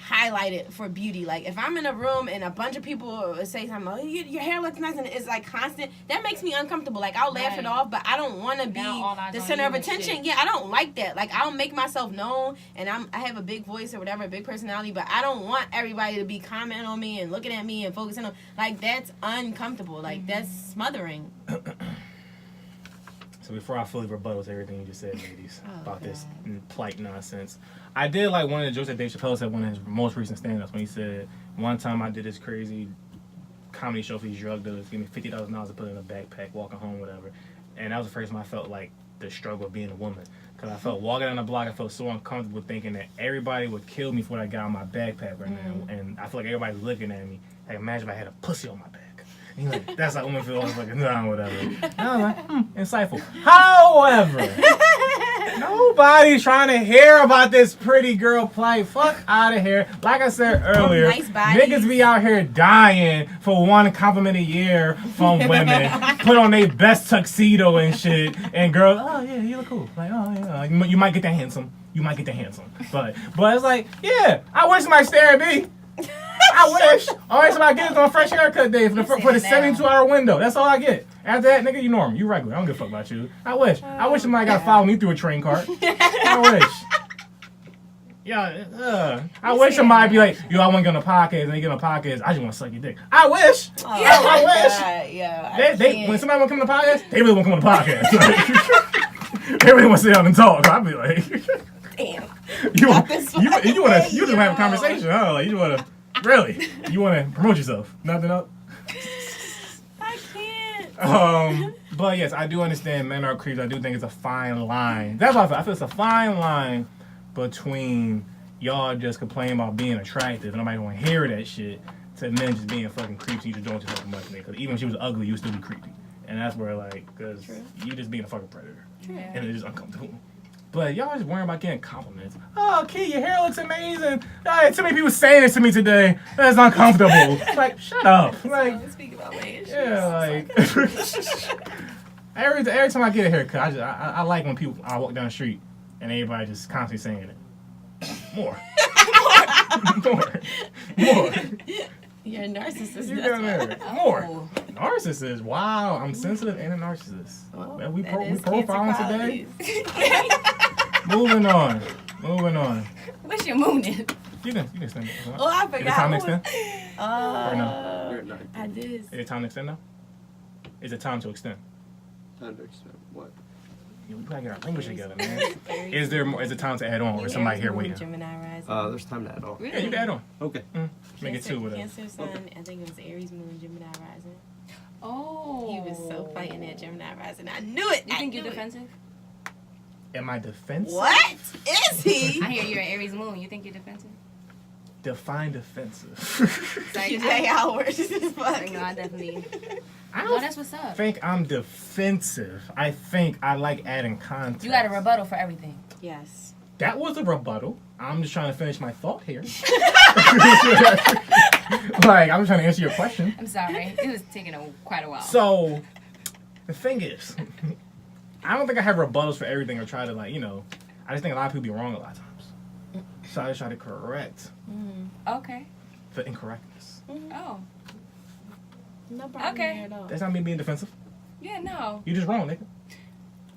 highlighted for beauty. Like if I'm in a room and a bunch of people say something, oh, your hair looks nice, and it's like constant, that makes me uncomfortable. Like I'll laugh it off, but I don't want to be the center of attention. Yeah, I don't like that. Like I don't make myself known, and I have a big voice or whatever, a big personality, but I don't want everybody to be commenting on me and looking at me and focusing on, like that's uncomfortable. Like that's smothering.
So before I fully rebuttal to everything you just said, ladies, about this plight nonsense, I did like one of the jokes that Dave Chappelle said, one of his most recent stand-ups, when he said, one time I did this crazy comedy show for these drug dealers, give me $50,000 to put in a backpack, walking home, whatever. And that was the first time I felt like the struggle of being a woman. Because I felt walking down the block, I felt so uncomfortable thinking that everybody would kill me for what I got in my backpack right now. And I feel like everybody's looking at me. Like imagine if I had a pussy on my back. And he's like, that's how women feel. I was like, nah, whatever. And I was like, insightful. However, nobody's trying to hear about this pretty girl plight. Fuck out of here. Like I said earlier, niggas be out here dying for one compliment a year from women. Put on their best tuxedo and shit. And girls, oh yeah, you look cool. Like, oh yeah, you might get that handsome. But it's like, yeah, I wish somebody stare at me. I wish. Always somebody get it on a fresh haircut day for the 72-hour window. That's all I get. After that, nigga, you normal. You regular. I don't give a fuck about you. I wish somebody got to follow me through a train cart. I wish. Yeah, I wish somebody be like, yo, I want to get on a podcast, and they get on a podcast, I just want to suck your dick. I wish. I wish.
Yeah.
They when somebody want to come on the podcast, they really want to come on the podcast. They really want to sit down and talk. I'd be like,
damn.
You want to have a conversation, huh? Like, you want to. Really? You want to promote yourself? Nothing else?
I can't.
But yes, I do understand men are creeps. I do think it's a fine line. That's what I feel. I feel it's a fine line between y'all just complaining about being attractive and nobody want to hear that shit to men just being fucking creeps and you just doing yourself much. Because even when she was ugly, you would still be creepy. And that's where, like, because you just being a fucking predator. True. And it's just uncomfortable. But y'all just worrying about getting compliments. Oh, Key, your hair looks amazing. Too many people saying this to me today. That's uncomfortable. Like, shut up. Like,
speak about my issues.
Yeah, like every time I get a haircut, I like when I walk down the street and everybody just constantly saying it. More. More.
You're a narcissist.
You got there. More. Narcissist. Wow, I'm sensitive and a narcissist.
Well,
Man, we
that is
profiling
cancer
today.
qualities.
Moving on.
What's your moon in?
You can extend it.
Oh, I
Is it
forgot.
time to
What was-
extend? Or no?
You're not.
I did.
Is it time to extend now? Is it time to extend?
Time to extend what?
We gotta get our language together, man. Is it time to add on, or somebody here waiting?
Gemini rising.
There's time to add on.
Yeah, you can add on.
Okay.
Make it two with it.
Cancer sun. I think it was Aries moon, Gemini rising.
Oh.
He was so fighting that Gemini rising. I knew it.
You think
I
you're
knew it.
defensive?
Am I defensive?
What is he?
I hear you're an Aries moon. You think you're defensive?
Define defensive.
It's like,
Today hours.
like, no, I definitely.
I
No,
don't
that's what's up.
think I'm defensive. I think I like adding context.
You got a rebuttal for everything.
Yes.
That was a rebuttal. I'm just trying to finish my thought here. Like, I'm trying to answer your question.
I'm sorry. It was taking quite a while.
So, the thing is, I don't think I have rebuttals for everything or try to, like, you know, I just think a lot of people be wrong a lot of times. So I just try to correct
Okay.
the incorrectness.
Oh.
No problem
Okay.
there at all.
That's not me being defensive.
Yeah, no.
You just wrong, nigga.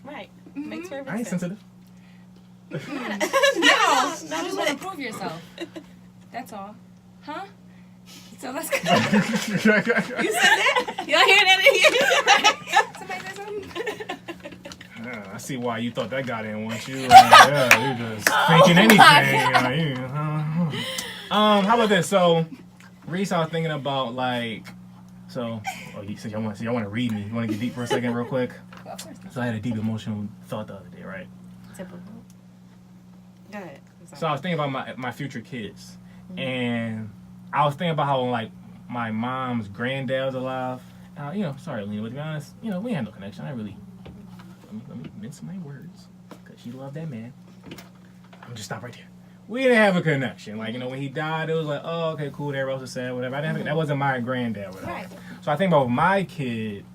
Right.
Mhm.
Makes perfect
I ain't
sense.
sensitive.
No.
No,
You
not
just
a
want to
bit.
prove yourself. That's all. Huh? So let's go.
You said that? Y'all hear that in here?
Somebody say something?
Yeah, I see why you thought that guy didn't want you. Yeah, you just thinking anything. How about this? So, Reese, I was thinking about like, since y'all want to read me, you want to get deep for a second, real quick.
Well, of course not.
So I had a deep emotional thought the other day, right?
Typical. Go ahead. I'm sorry.
So I was thinking about my future kids, and I was thinking about how like my mom's granddad was alive. Sorry, Lena, but to be honest, we ain't had no connection. I really let me mince my words, cause she loved that man. I'm just stop right there. We didn't have a connection. Like, when he died, it was like, oh, okay, cool. Everybody else is sad, whatever. I didn't have, that wasn't my granddad, whatever.
Right.
So I think about my kid.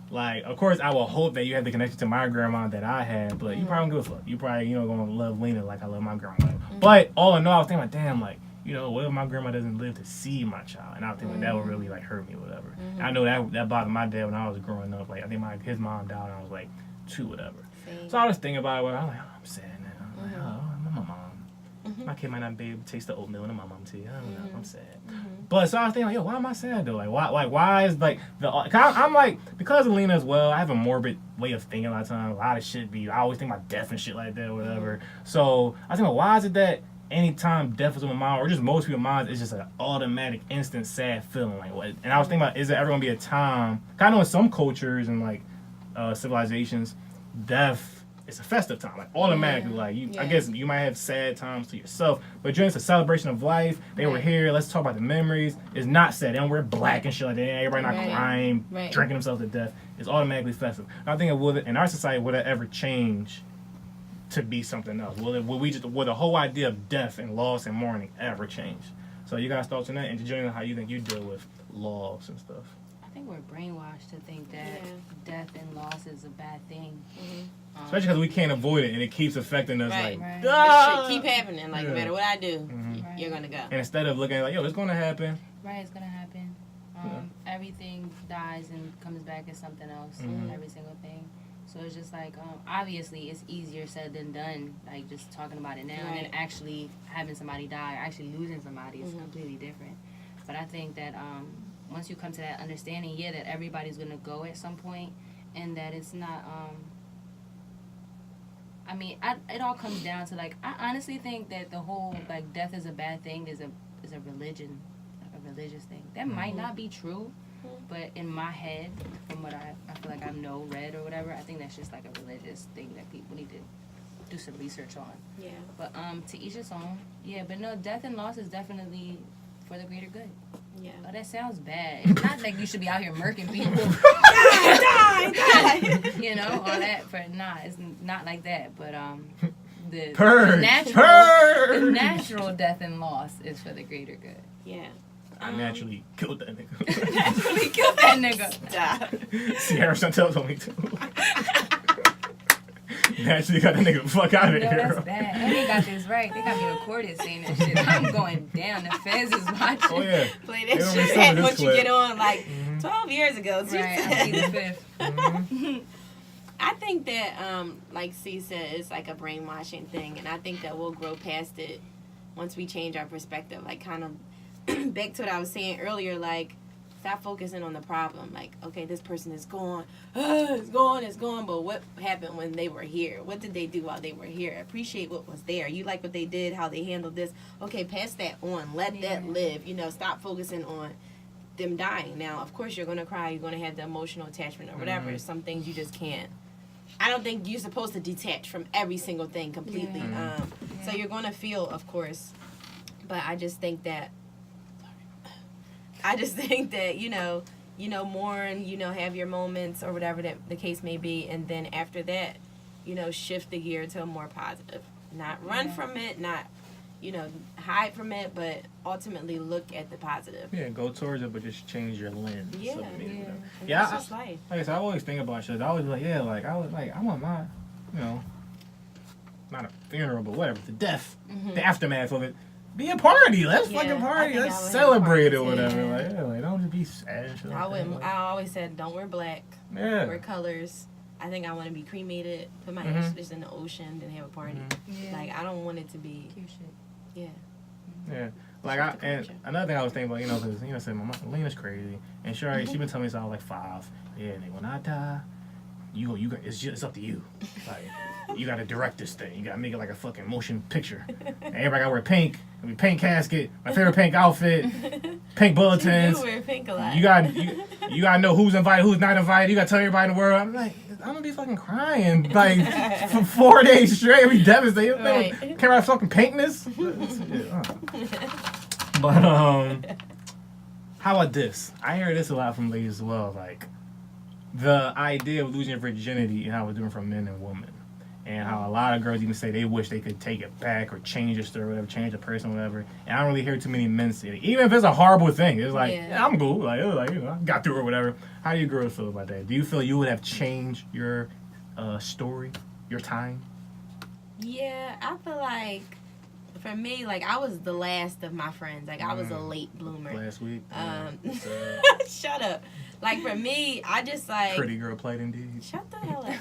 Like, of course, I will hope that you have the connection to my grandma that I had, but you probably don't give a fuck. You probably, gonna love Lena like I love my grandma. But all in all, I was thinking, like, damn, like, what if my grandma doesn't live to see my child? And I think that would really, like, hurt me or whatever. And I know that bothered my dad when I was growing up. Like, I think his mom died when I was, like, 2, whatever.
Same.
So I was thinking about it. I'm like, oh, I'm sad now. I'm like, oh, my mom. My kid might not be able to taste the oatmeal in my mom tea. I don't know. I'm sad. But so I was thinking, like, yo, why am I sad though? Like, why is like I'm like, because of Lena as well. I have a morbid way of thinking a lot of times. A lot of shit I always think about death and shit like that, or whatever. So I was thinking, why is it that anytime death is on my mind, or just most people's minds, it's just an automatic, instant sad feeling? Like, what? And I was thinking about, is there ever gonna be a time? Kind of in some cultures and like civilizations, death. It's a festive time, like automatically. Like I guess you might have sad times to yourself, but during it's a celebration of life. They were here. Let's talk about the memories. It's not sad. They don't wear black and shit like that. Everybody not crying, drinking themselves to death. It's automatically festive. And I think in our society, would it ever change to be something else? Will the whole idea of death and loss and mourning ever change? So you guys thoughts on that, and to join how you think you deal with loss and stuff.
I think we're brainwashed to think that death and loss is a bad thing.
Especially because we can't avoid it, and it keeps affecting us.
Right.
Like,
This shit keep happening. Like, no matter what I do, you're gonna go.
And instead of looking at like, yo, it's gonna happen.
Right, it's gonna happen. Everything dies and comes back as something else. Every single thing. So it's just like, obviously, it's easier said than done. Like just talking about it now, and then actually having somebody die, or actually losing somebody is completely different. But I think that once you come to that understanding, that everybody's gonna go at some point, and that it's not. I mean, it all comes down to like, I honestly think that the whole like death is a bad thing is a religion, a religious thing. That might not be true, but in my head, from what I feel like I've read or whatever, I think that's just like a religious thing that people need to do some research on. Yeah. But to each its own. Yeah, but no, death and loss is definitely for the greater good. Yeah. Oh, that sounds bad. It's not like you should be out here murking people. Die. All that it's not like that. But the natural death and loss is for the greater good.
Yeah.
I naturally killed that nigga.
Naturally killed that nigga.
Ciara Chantelle told me to. Naturally got the nigga the fuck out of
No,
here.
that's bad. And they got this right. They got me recorded saying that shit. I'm going down. The feds is watching.
Oh yeah.
Play
They
that
don't
shit
listen to
at
this
once you
clip.
get on, like, 12 years ago.
Right, I plead the fifth.
I think that, like C said, it's like a brainwashing thing, and I think that we'll grow past it once we change our perspective. Like, kind of back to what I was saying earlier, like, stop focusing on the problem. Like, okay, this person is gone. It's gone. But what happened when they were here? What did they do while they were here? Appreciate what was there. You like what they did, how they handled this. Okay, pass that on. Let that live. You know, stop focusing on them dying. Now, of course, you're going to cry. You're going to have the emotional attachment or whatever. Some things you just can't. I don't think you're supposed to detach from every single thing completely. So you're going to feel, of course. But I just think that, you know, mourn, you know, have your moments or whatever that the case may be. And then after that, you know, shift the gear to a more positive. Not run from it, not, you know, hide from it, but ultimately look at the positive.
Yeah, go towards it, but just change your lens.
Yeah,
so,
yeah.
Yeah,
That's just life.
Like I said, I always think about shit. I always be like, yeah, like I want my, you know, not a funeral, but whatever, the death, the aftermath of it. Be a party. Let's fucking party. Let's celebrate it or whatever.
Yeah.
Like, yeah, like don't just be sad. And shit
I always said, don't wear black.
Yeah.
Wear colors. I think I want to be cremated, put my ashes in the ocean, then have a party.
Yeah.
Like, I don't want it to be.
Cute shit.
Yeah.
Yeah. Like and another thing I was thinking about, you know, because you know, said my mom, Lena's crazy, and she been telling me since I was like 5. Yeah, and when I die, you got it's up to you. Like, you got to direct this thing. You got to make it like a fucking motion picture. And everybody got to wear pink. I mean, pink casket. My favorite pink outfit. Pink bulletins.
You do wear pink a lot.
You got to know who's invited, who's not invited. You got to tell everybody in the world. I'm like, I'm gonna be fucking crying like for 4 days straight. I'll be devastated.
Right.
Can't I fucking paint this? But how about this? I hear this a lot from ladies as well. Like the idea of losing your virginity and how it's different from men and women, and how a lot of girls even say they wish they could take it back or change a story, whatever, change a person, whatever. And I don't really hear too many men say it, even if it's a horrible thing. It's like, yeah, I'm cool, like you know, I got through it or whatever. How do you girls feel about that? Do you feel you would have changed your story, your time?
Yeah, I feel like for me, like I was the last of my friends. Like I was a late bloomer.
Last week.
Shut up. Like for me, I just like
pretty girl plight indeed.
Shut the hell up.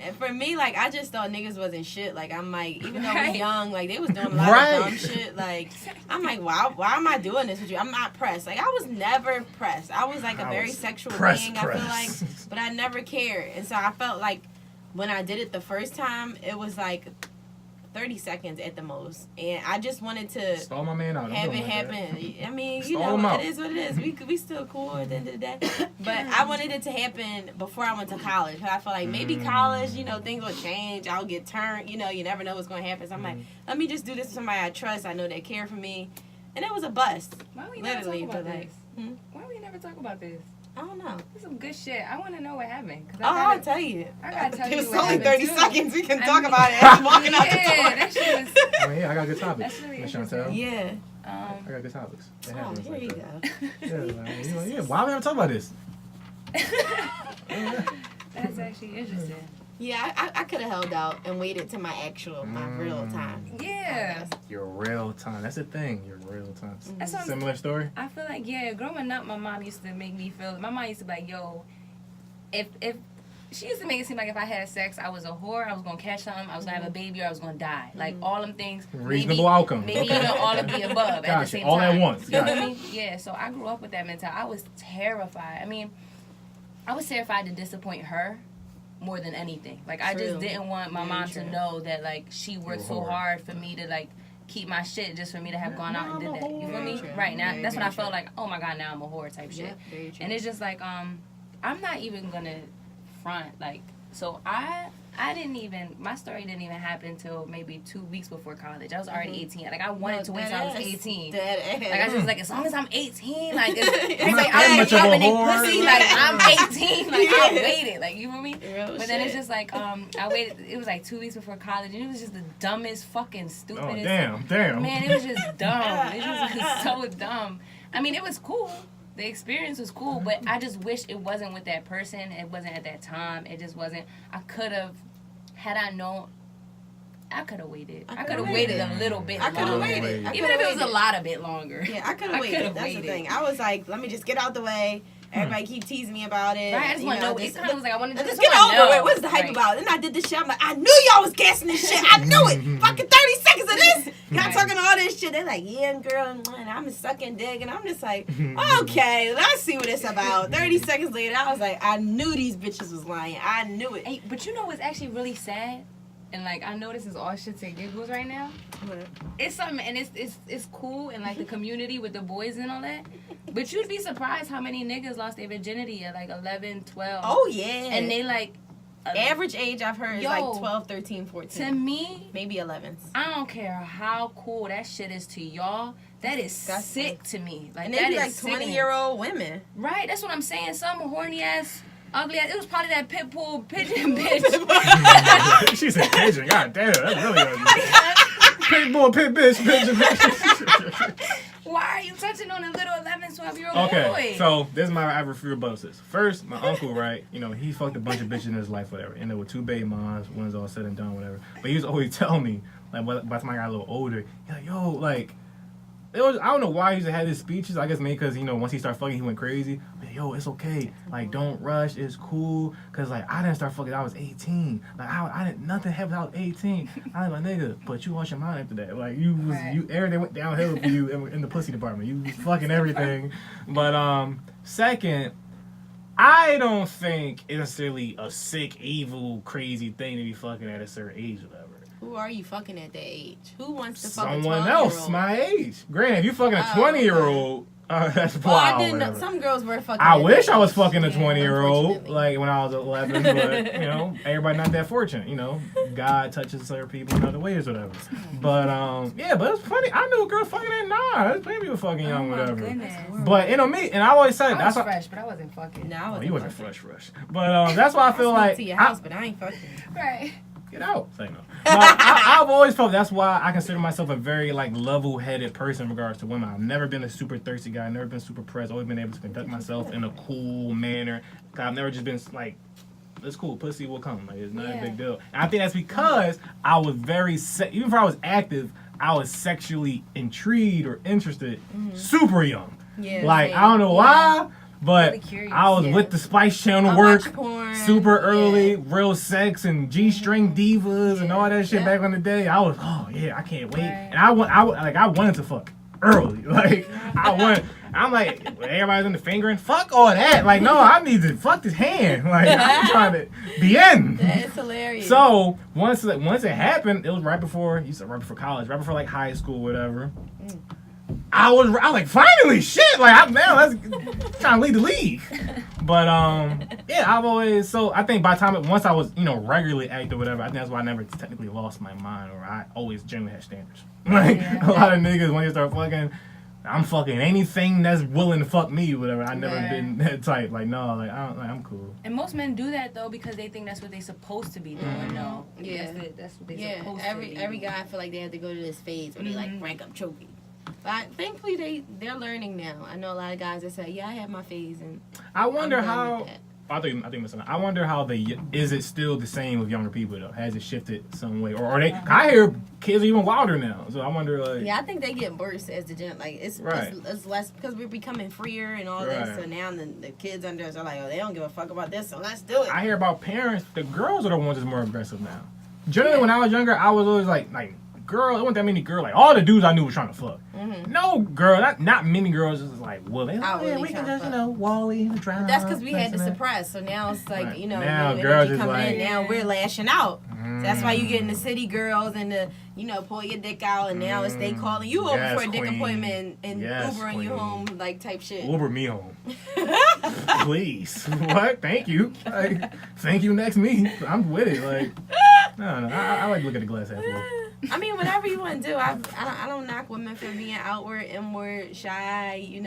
And for me, like I just thought niggas wasn't shit. Like I'm like, even though we're young, like they was doing a lot of dumb shit. Like I'm like, why am I doing this with you? I'm not pressed. Like I was never pressed. I was like a very sexual being. I feel like, but I never cared. And so I felt like when I did it the first time, it was like 30 seconds at the most, and I just wanted to
stall my man out.
Have it happen. I mean, you
stall
know, it is what it is. We still cool at the end of the day, but I wanted it to happen before I went to college. I feel like maybe college, you know, things will change. I'll get turned. You know, you never know what's going to happen. So I'm like, let me just do this with somebody I trust. I know they care for me, and it was a bust.
Why we never talk about this?
Like,
Why we never talk about this?
I don't know.
This is some good shit. I want to know what happened.
I'll tell you.
I gotta tell you.
It's
what
only 30
too.
seconds. We can talk about it. I'm walking out the door.
That shit was.
I mean, yeah, I got good topics.
That's really
Miss Chantelle.
Yeah.
I got good topics.
Oh, here
like
you
that.
go.
Yeah, why we never talk about this?
That's actually interesting.
Yeah, I could have held out and waited to my real time.
Yeah.
Your real time. That's the thing. Your real time.
That's what
Similar story?
I feel like, yeah, growing up, my mom used to make me feel, my mom used to be like, yo, if she used to make it seem like if I had sex, I was a whore, I was going to catch something, I was going to have a baby, or I was going to die. Like, all them things.
Reasonable outcome.
Maybe even all of the above at the same time.
All at once.
You know what I mean? Yeah, so I grew up with that mentality. I was terrified. I mean, I was terrified to disappoint her more than anything. Like, I just didn't want my mom to know that, like, she worked so hard for me to, like, keep my shit just for me to have gone out and did that. You feel me? Right, now, that's when I felt like, oh my God, now I'm a whore type shit. And it's just like, I'm not even gonna front, like, so I didn't even, my story didn't even happen until maybe 2 weeks before college. I was already 18. Like, I wanted to wait till I was 18. Like, I just was like, as long as I'm 18, like, it's like, I'm
much of a whore.
pussy, like, I'm 18. Like, I waited. Like, you feel me? But then it's just like, I waited, it was like 2 weeks before college, and it was just the dumbest, fucking stupidest.
Oh, damn.
Man, it was just dumb. It just was so dumb. I mean, it was cool. The experience was cool, but I just wish it wasn't with that person. It wasn't at that time. It just wasn't. I could have had I known, I could have waited. I could have waited a little bit
I could have
longer.
waited.
Even if it was a lot, a bit longer.
Yeah, I could have waited. That's the thing. I was like, let me just get out the way. Everybody keep teasing me about it.
Right, I just want to know. It kind of was like, I wanted to
just get over it. What's the hype about? And I did this shit. I'm like, I knew y'all was gassing this shit. I knew it. Fucking 30 seconds of this. Y'all talking all this shit. They're like, yeah, girl, and I'm sucking dick. And I'm just like, okay, let's see what it's about. 30 seconds later, I was like, I knew these bitches was lying. I knew it.
Hey, but you know what's actually really sad? And like, I know this is all shits and giggles right now. It's something, and it's cool in like the community with the boys and all that. But you'd be surprised how many niggas lost their virginity at like 11, 12.
Oh, yeah.
And they like...
average age I've heard is like 12, 13, 14.
To me...
Maybe 11s.
I don't care how cool that shit is to y'all. That's sick to me. Like,
and they be like 20-year-old women.
Right? That's what I'm saying. Some horny-ass... Ugly ass. It was probably that Pitbull Pigeon bitch.
She said Pigeon. God damn, that's really ugly. Pitbull, pit bitch, Pigeon.
Why are you touching on a little 11, 12-year-old boy?
Okay, so this is my average few rebuttals. First, my uncle, right? You know, he fucked a bunch of bitches in his life, whatever. And there were 2 baby moms when it's all said and done, whatever. But he was always telling me, like, by the time I got a little older, he's like, yo, like, it was, I don't know why he used to have his speeches. I guess maybe because, you know, once he started fucking, he went crazy. But yo, it's okay. Like, don't rush. It's cool. Because, like, I didn't start fucking I was 18. Like, I didn't, nothing happened I was 18. I was like, nigga, but you lost your mind after that. Like, everything went downhill for you in the pussy department. You was fucking everything. But, second, I don't think it's necessarily a sick, evil, crazy thing to be fucking at a certain age or whatever.
Who are you fucking at that age? Who wants to fuck
someone
a
else my age? Granted, if you fucking a 20-year-old, that's wild.
Well, I didn't know. Some girls were fucking.
I wish I was fucking a 20-year-old, like when I was 11, but you know, everybody not that fortunate. You know, God touches certain people in other ways, or whatever. But yeah, but it's funny. I knew a girl fucking at 9. There's plenty of people fucking young, whatever.
Goodness.
But you know me, and I always said
I
that's
was fresh, but I wasn't fucking.
No, I wasn't.
You wasn't fresh. But that's why I feel like
to your house, but I ain't fucking.
Right.
Get out. Say no. But I've always felt that's why I consider myself a very like level-headed person in regards to women. I've never been a super thirsty guy. I've never been super pressed. Always been able to conduct myself in a cool manner. I've never just been like, it's cool. Pussy will come. Like, it's not a big deal. And I think that's because I was very even if I was active, I was sexually intrigued or interested super young.
Yeah.
Like I don't know why. But I was with the Spice Channel work super early, real sex and G-string divas and all that shit back in the day. I was, oh yeah, I can't wait. And I wanted to fuck early. Like I'm like, everybody's in the fingering. Fuck all that. Like no, I need to fuck this hand. Like I'm trying to be in.
That's hilarious.
So once it happened, it was right before college, right before like high school, whatever. I was like, finally, shit! Like, let's trying to lead the league. But yeah, I think by the time once I was, you know, regularly active or whatever, I think that's why I never technically lost my mind, or I always generally had standards. Like a lot of niggas when you start fucking, I'm fucking anything that's willing to fuck me, or whatever. I never been that type. Like no, like I'm cool.
And most men do that though because they think that's what they're supposed to be doing. No,
yeah,
that's what they're supposed to be.
Every guy I feel like they have to go to this phase where they like rank up trophies. But thankfully they're learning now. I know a lot of guys that say, "Yeah, I have my phase," and
I wonder how. I think I wonder how is it still the same with younger people though? Has it shifted some way, or are they? I hear kids are even wilder now, so I wonder like.
Yeah, I think they get worse as the gen. Like it's less because we're becoming freer and all this. So now the kids under us are like, oh, they don't give a fuck about this, so let's do it.
I hear about parents. The girls are the ones that's more aggressive now. Generally, when I was younger, I was always like. Girl, there wasn't that many girls. Like all the dudes I knew was trying to fuck. No girl, not many girls. Just like, well, they really we can just Wally and drown.
That's because we had to suppress. So now it's like
now girls just
coming
like
in. Now we're lashing out. So that's why you get in the city girls and the pull your dick out, and now it's they calling you over for a dick appointment and Ubering you home like type shit.
Uber me home, please. What? Thank you. Like, thank you. Next me. I'm with it. Like, no. I like to look at the glass half full.
I mean, whatever you want to do. I don't knock women for being outward, inward, shy.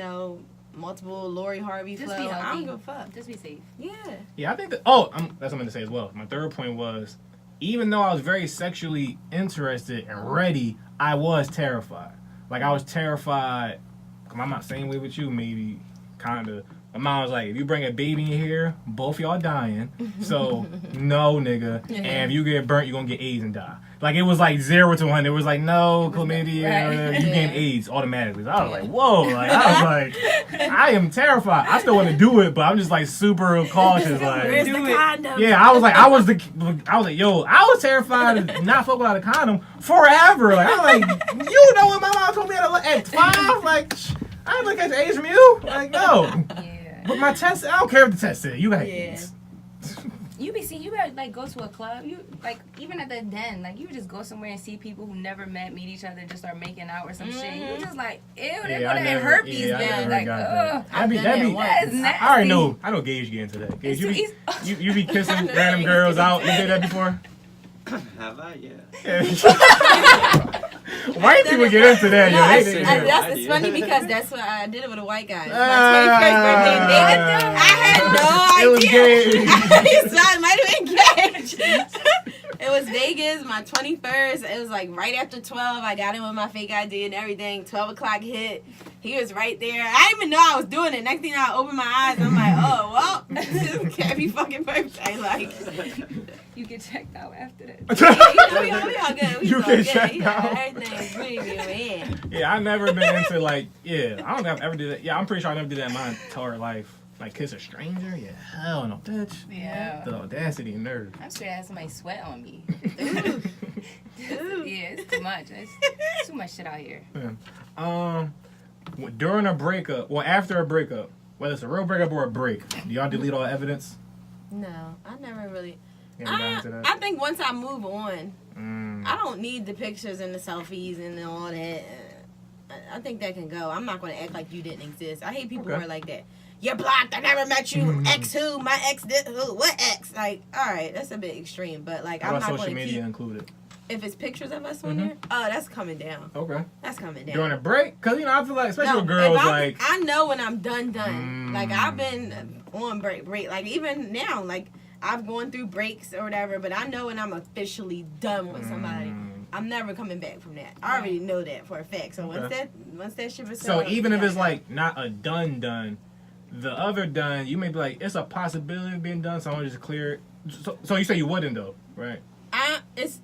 Multiple Lori Harvey flow. I don't give a fuck.
Just be safe.
Yeah.
Yeah, I think that. Oh, that's what I'm going to say as well. My third point was, even though I was very sexually interested and ready, I was terrified. Like I was terrified. I'm not saying way with you, maybe, kinda, My mom was like, if you bring a baby in here, both y'all dying. So, no, nigga. And if you get burnt, you're going to get AIDS and die. Like, it was like 0 to 100. It was like, no, chlamydia, you get AIDS automatically. So I was like, whoa. Like, I was like, I am terrified. I still want to do it, but I'm just like super cautious. Like,
where's the condom?
yeah, I was like, I was terrified of not fucking without a condom forever. Like, I was like, you know what my mom told me at 5? Like, I ain't look at AIDS from you. Like, no.
Yeah.
But my test, I don't care if the test said you got AIDS.
You better like go to a club. You like even at the den, like you just go somewhere and see people who never met, meet each other, and just start making out or some shit. You just like, ew, they're gonna have herpes.
Yeah,
Like, ugh.
That'd be
That's nasty.
I already know. I know Gage get into that. Gage, you be kissing random girls out. You did that before?
Have I? Yeah.
White people get into that, yo.
It's funny because that's what I did it with a white guy. My 21st birthday date. I had no idea. It was I might have been engaged. It was Vegas, my 21st. It was like right after 12. I got in with my fake ID and everything. 12 o'clock hit. He was right there. I didn't even know I was doing it. Next thing I opened my eyes, I'm like, oh, well, happy fucking birthday. Like,
You get checked out after that.
we all good.
You get checked out.
Everything's pretty.
Yeah, I've never been into like, I don't think I've ever did that. Yeah, I'm pretty sure I never did that in my entire life. Like kiss a stranger? Yeah, hell no, bitch.
Yeah.
The audacity and nerve.
I'm scared to have somebody sweat on me. Yeah, it's too much. It's too much shit out here.
Yeah. During a breakup, or after a breakup, whether it's a real breakup or a break, do y'all delete all evidence?
No, I never really.
I
think once I move on, I don't need the pictures and the selfies and all that. I think that can go. I'm not going to act like you didn't exist. I hate people who are like that. You're blocked. I never met you. Ex who? My ex did who? What ex? Like, all right, that's a bit extreme. But like, I'm not going to
social media
keep,
included.
If it's pictures of us on there, oh, that's coming down.
Okay.
That's coming down.
During a break? Because, I feel like, especially with girls, like...
I know when I'm done. Like, I've been on break. Like, even now, like, I've gone through breaks or whatever, but I know when I'm officially done with somebody. I'm never coming back from that. I already know that for a fact. So once that shit is
so even if it's, like, not a done, the other done, you may be like, it's a possibility of being done, so I want to just clear it. So you say you wouldn't, though, right?
It's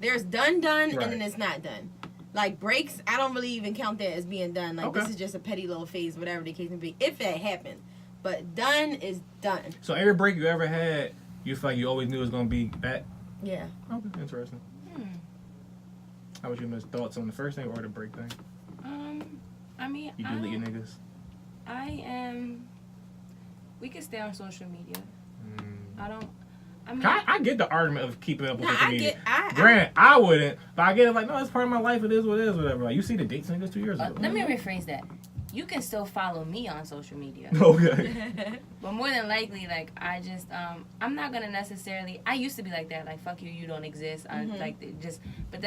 there's done,
right.
and then it's not done. Like breaks, I don't really even count that as being done. Like this is just a petty little phase, whatever the case may be. If that happened, but done is done.
So every break you ever had, you feel like you always knew it was gonna be back.
Yeah.
Okay, interesting. How about you, Miss? Thoughts on the first thing or the break thing?
I mean,
you delete your niggas.
We can stay on social media.
I get the argument of keeping up with social media. Granted, I wouldn't, but I get it like, no, it's part of my life. It is what it is, whatever. Like, you see the dates niggas 2 years ago.
Let me rephrase that. You can still follow me on social media.
Okay.
But more than likely, like, I just, I'm not going to necessarily, I used to be like that, like, fuck you, you don't exist. But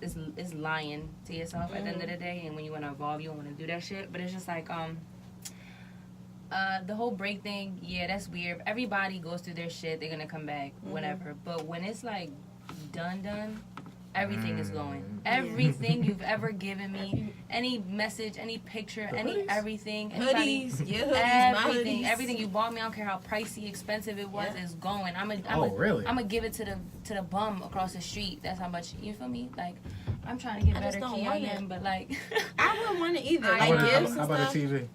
it's lying to yourself at the end of the day. And when you want to evolve, you don't want to do that shit. But it's just like, the whole break thing, yeah, that's weird. Everybody goes through their shit. They're going to come back, whatever. But when it's, like, done, everything is going. Everything you've ever given me, any message, any picture, everything.
Hoodies,
everything. Everything you bought me, I don't care how pricey, expensive it was, is going.
Really?
I'm going to give it to the bum across the street. That's how much, you feel me? Like, I'm trying to get better key on them, but, like...
I wouldn't want it either.
How about the TV?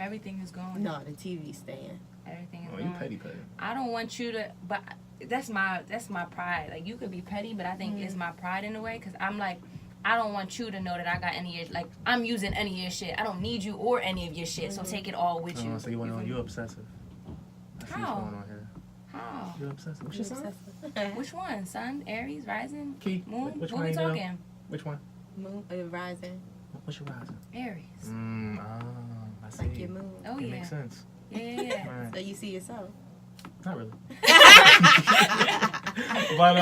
Everything is going.
No, the TV's staying.
Everything is
going.
You
petty.
I don't want you to, but that's my pride. Like, you could be petty, but I think it's my pride in a way, because I'm like, I don't want you to know that I got any of your, like, I'm using any of your shit. I don't need you or any of your shit, so take it all with you.
So you obsessive.
How?
What's going on here.
How?
You're obsessive. What's your sign?
Which one? Sun, Aries, Rising,
Key.
Moon?
Which
what
one
we talking?
Which one?
Moon, Rising.
What's your rising?
Aries.
I see.
Like your moon.
Oh,
it
yeah.
Makes sense.
Yeah.
Right.
So you see yourself.
Not really. But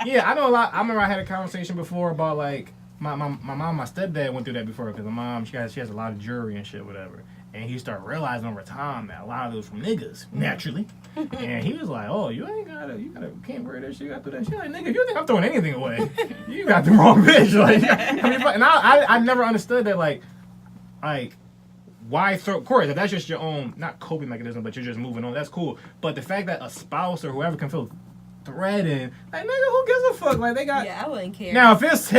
yeah, I know a lot. I remember I had a conversation before about like my mom, my stepdad went through that before because my mom she has a lot of jewelry and shit, whatever. And he started realizing over time that a lot of it was from niggas, naturally. And he was like, "Oh, you can't wear that shit. You got to do that shit." Like, nigga, if you think I'm throwing anything away, you got the wrong bitch. Like, I mean, and I never understood that, like why throw? Of course, if that's just your own, not coping mechanism, but you're just moving on. That's cool. But the fact that a spouse or whoever can feel threatened, like, nigga, who gives a fuck? Like, they got.
Yeah, I wouldn't care.
Now, if it's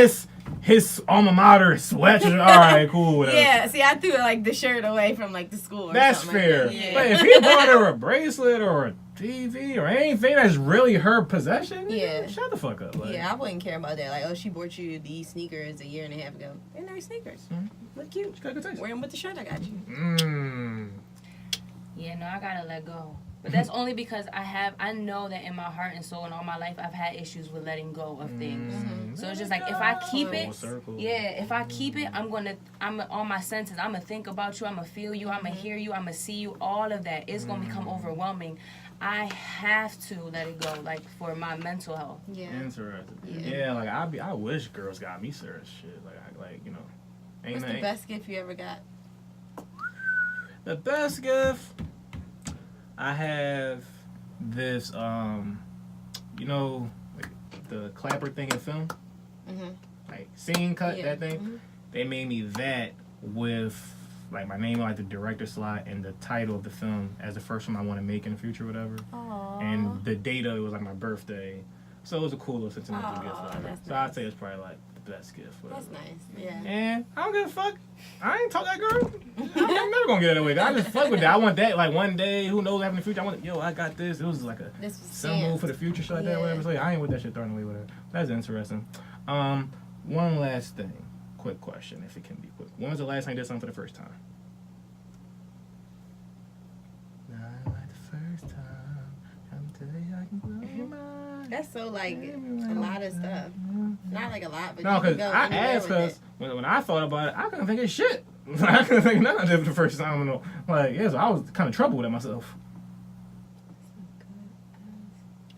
his alma mater sweatshirt, all right, cool, whatever.
Yeah, see, I threw like the shirt away from like the school. Or
That's
something
fair.
Like that. Yeah.
But if he bought her a bracelet or a TV or anything that's really her possession,
Yeah.
shut the fuck up. Like,
Yeah, I wouldn't care about that. Like, oh, she bought you these sneakers a year and a half ago. They're nice sneakers.
Mhm.
Look cute.
she got good taste.
Wear them with the shirt I got you.
Yeah, no, I gotta let go. But that's only because I know that in my heart and soul and all my life I've had issues with letting go of things. So it's just like if I keep it, if I keep it, I'm on my senses. I'm gonna think about you. I'm gonna feel you. I'm gonna hear you. I'm gonna see you. All of that is gonna become overwhelming. I have to let it go, like for my mental health.
Yeah.
Interesting.
Yeah.
Yeah, like I wish girls got me serious shit. Like you know,
What's the best gift you ever got?
The best gift. I have this, you know, like the clapper thing in film, like scene cut, that thing. They made me that with like my name, like the director slot and the title of the film as the first one I want to make in the future, whatever.
Aww.
And the date of it was like my birthday, so it was a cool little sentimental gift. So I'd say it's probably like the best gift. Whatever.
That's nice. Yeah.
And I don't give a fuck. I ain't talk that girl. I'm never gonna get that away. I just fuck with that. I want that. Like one day, who knows, having the future. I want, I got this. It was like a symbol for the future, shit like that, whatever. So yeah, I ain't with that shit thrown away, whatever. That's interesting. One last thing. Quick question, if it can be quick. When was the last time you did something for the first time? Not like the first time. I'm telling you I can blow your mind.
That's so like a lot of stuff. Not like a lot, but
no, because I asked because when I thought about it, I couldn't think of shit. I couldn't think of nothing I did for the first time. Like, yeah, so I was kind of troubled with it myself.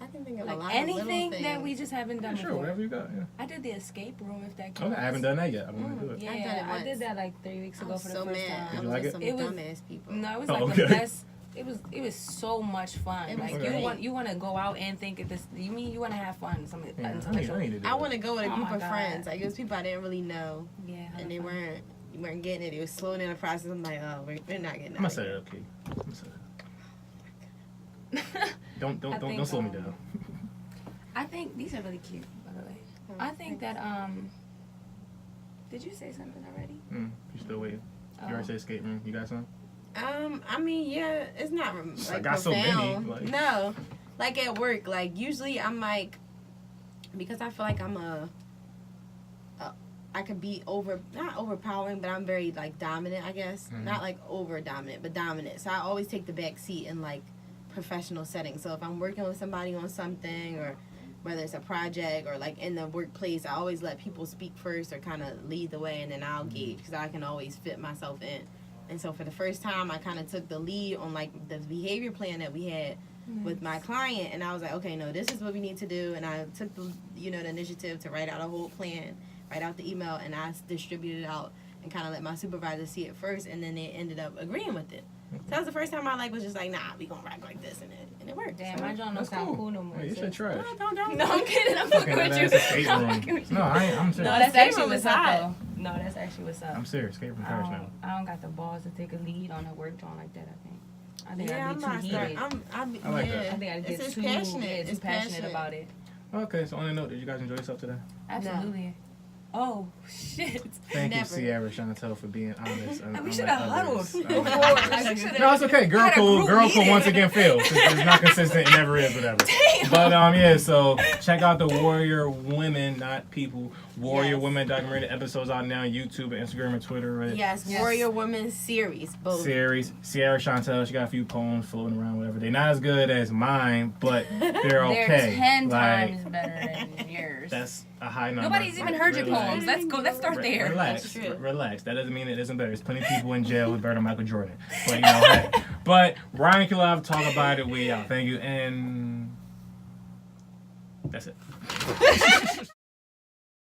I can think of
Like
a lot
anything
of little
that we just haven't done
Sure,
before.
whatever you got, yeah.
I did the escape room, if that counts.
Okay, I haven't done that yet. I want to do it.
Yeah,
I've done it
I did
once.
that like 3 weeks ago for the
so
first
mad.
time.
Did you
I
like
was
it?
some
It was-
dumbass people.
No, it was
Oh,
like
okay.
the best. It was so much fun.
It was
Like
great.
you want to go out and think of this. You mean you want to have fun? Something.
Yeah,
until
I
the
need
show.
to do
I
that.
want to go with a
Oh
group
my
of
God.
friends. Like it was people I didn't really know,
Yeah.
and they weren't getting it. It was slowing down the process. I'm like, oh, we're not getting it.
I'm gonna set it up, Kate. I'm gonna set it up. Don't slow me down.
I think these are really cute, by the way. I think that Did you say something already?
You still waiting? You already said escape room. You got some?
I mean, yeah, it's not like
I got so
profound.
many. Like.
No, like at work, like usually I'm like, because I feel like I could be not overpowering, but I'm very like dominant, I guess. Not like over dominant, but dominant. So I always take the back seat in like professional settings. So if I'm working with somebody on something, or whether it's a project or like in the workplace, I always let people speak first or kind of lead the way, and then I'll gauge because I can always fit myself in. And so for the first time, I kind of took the lead on like the behavior plan that we had with my client, and I was like, okay, no, this is what we need to do. And I took the the initiative to write out a whole plan, write out the email, and I distributed it out and kind of let my supervisor see it first, and then they ended up agreeing with it. So that was the first time I was just like, nah, we gonna rock like this, and it worked.
Damn,
so,
my John don't sound cool no more.
Hey, you should try it.
don't.
No, I'm kidding. I'm fucking with you.
Escape
I'm
room.
fucking with you.
No, I'm serious.
No, that's
Escape
actually
room
what's
is
up,
hot.
though. No, that's actually what's up.
I'm serious. Escape room first now.
I don't got the balls to take a lead on a work joint like that, I think
Yeah,
I'd be
I'm
too
not.
heated.
I like that.
I think I'd get
It's
too
passionate.
too
It's
passionate about it.
Okay, so on that note, did you guys enjoy yourself today?
Absolutely. Oh, shit.
Thank you,
Never.
Ciara Chantelle, for being honest.
We should have huddled before.
No, it's okay. Girl code once again fails. It's not consistent. It never is, whatever.
Damn.
But yeah, so check out the Warrior Women, not people, Warrior
Yes.
Women documentary episodes out now on YouTube, and Instagram, and Twitter. Right?
Yes, Warrior Woman series, both.
Series. Ciara Chantelle, she got a few poems floating around, whatever. They're not as good as mine, but they're okay.
They're 10
Like,
times better than yours.
that's a high number.
Nobody's even heard your
Relax.
poems. Let's start there.
Relax,
That's true.
relax. That doesn't mean it isn't better. There's plenty of people in jail with better than Michael Jordan. But hey. But RightonQuelive, talk about it. We out. Thank you, and that's it.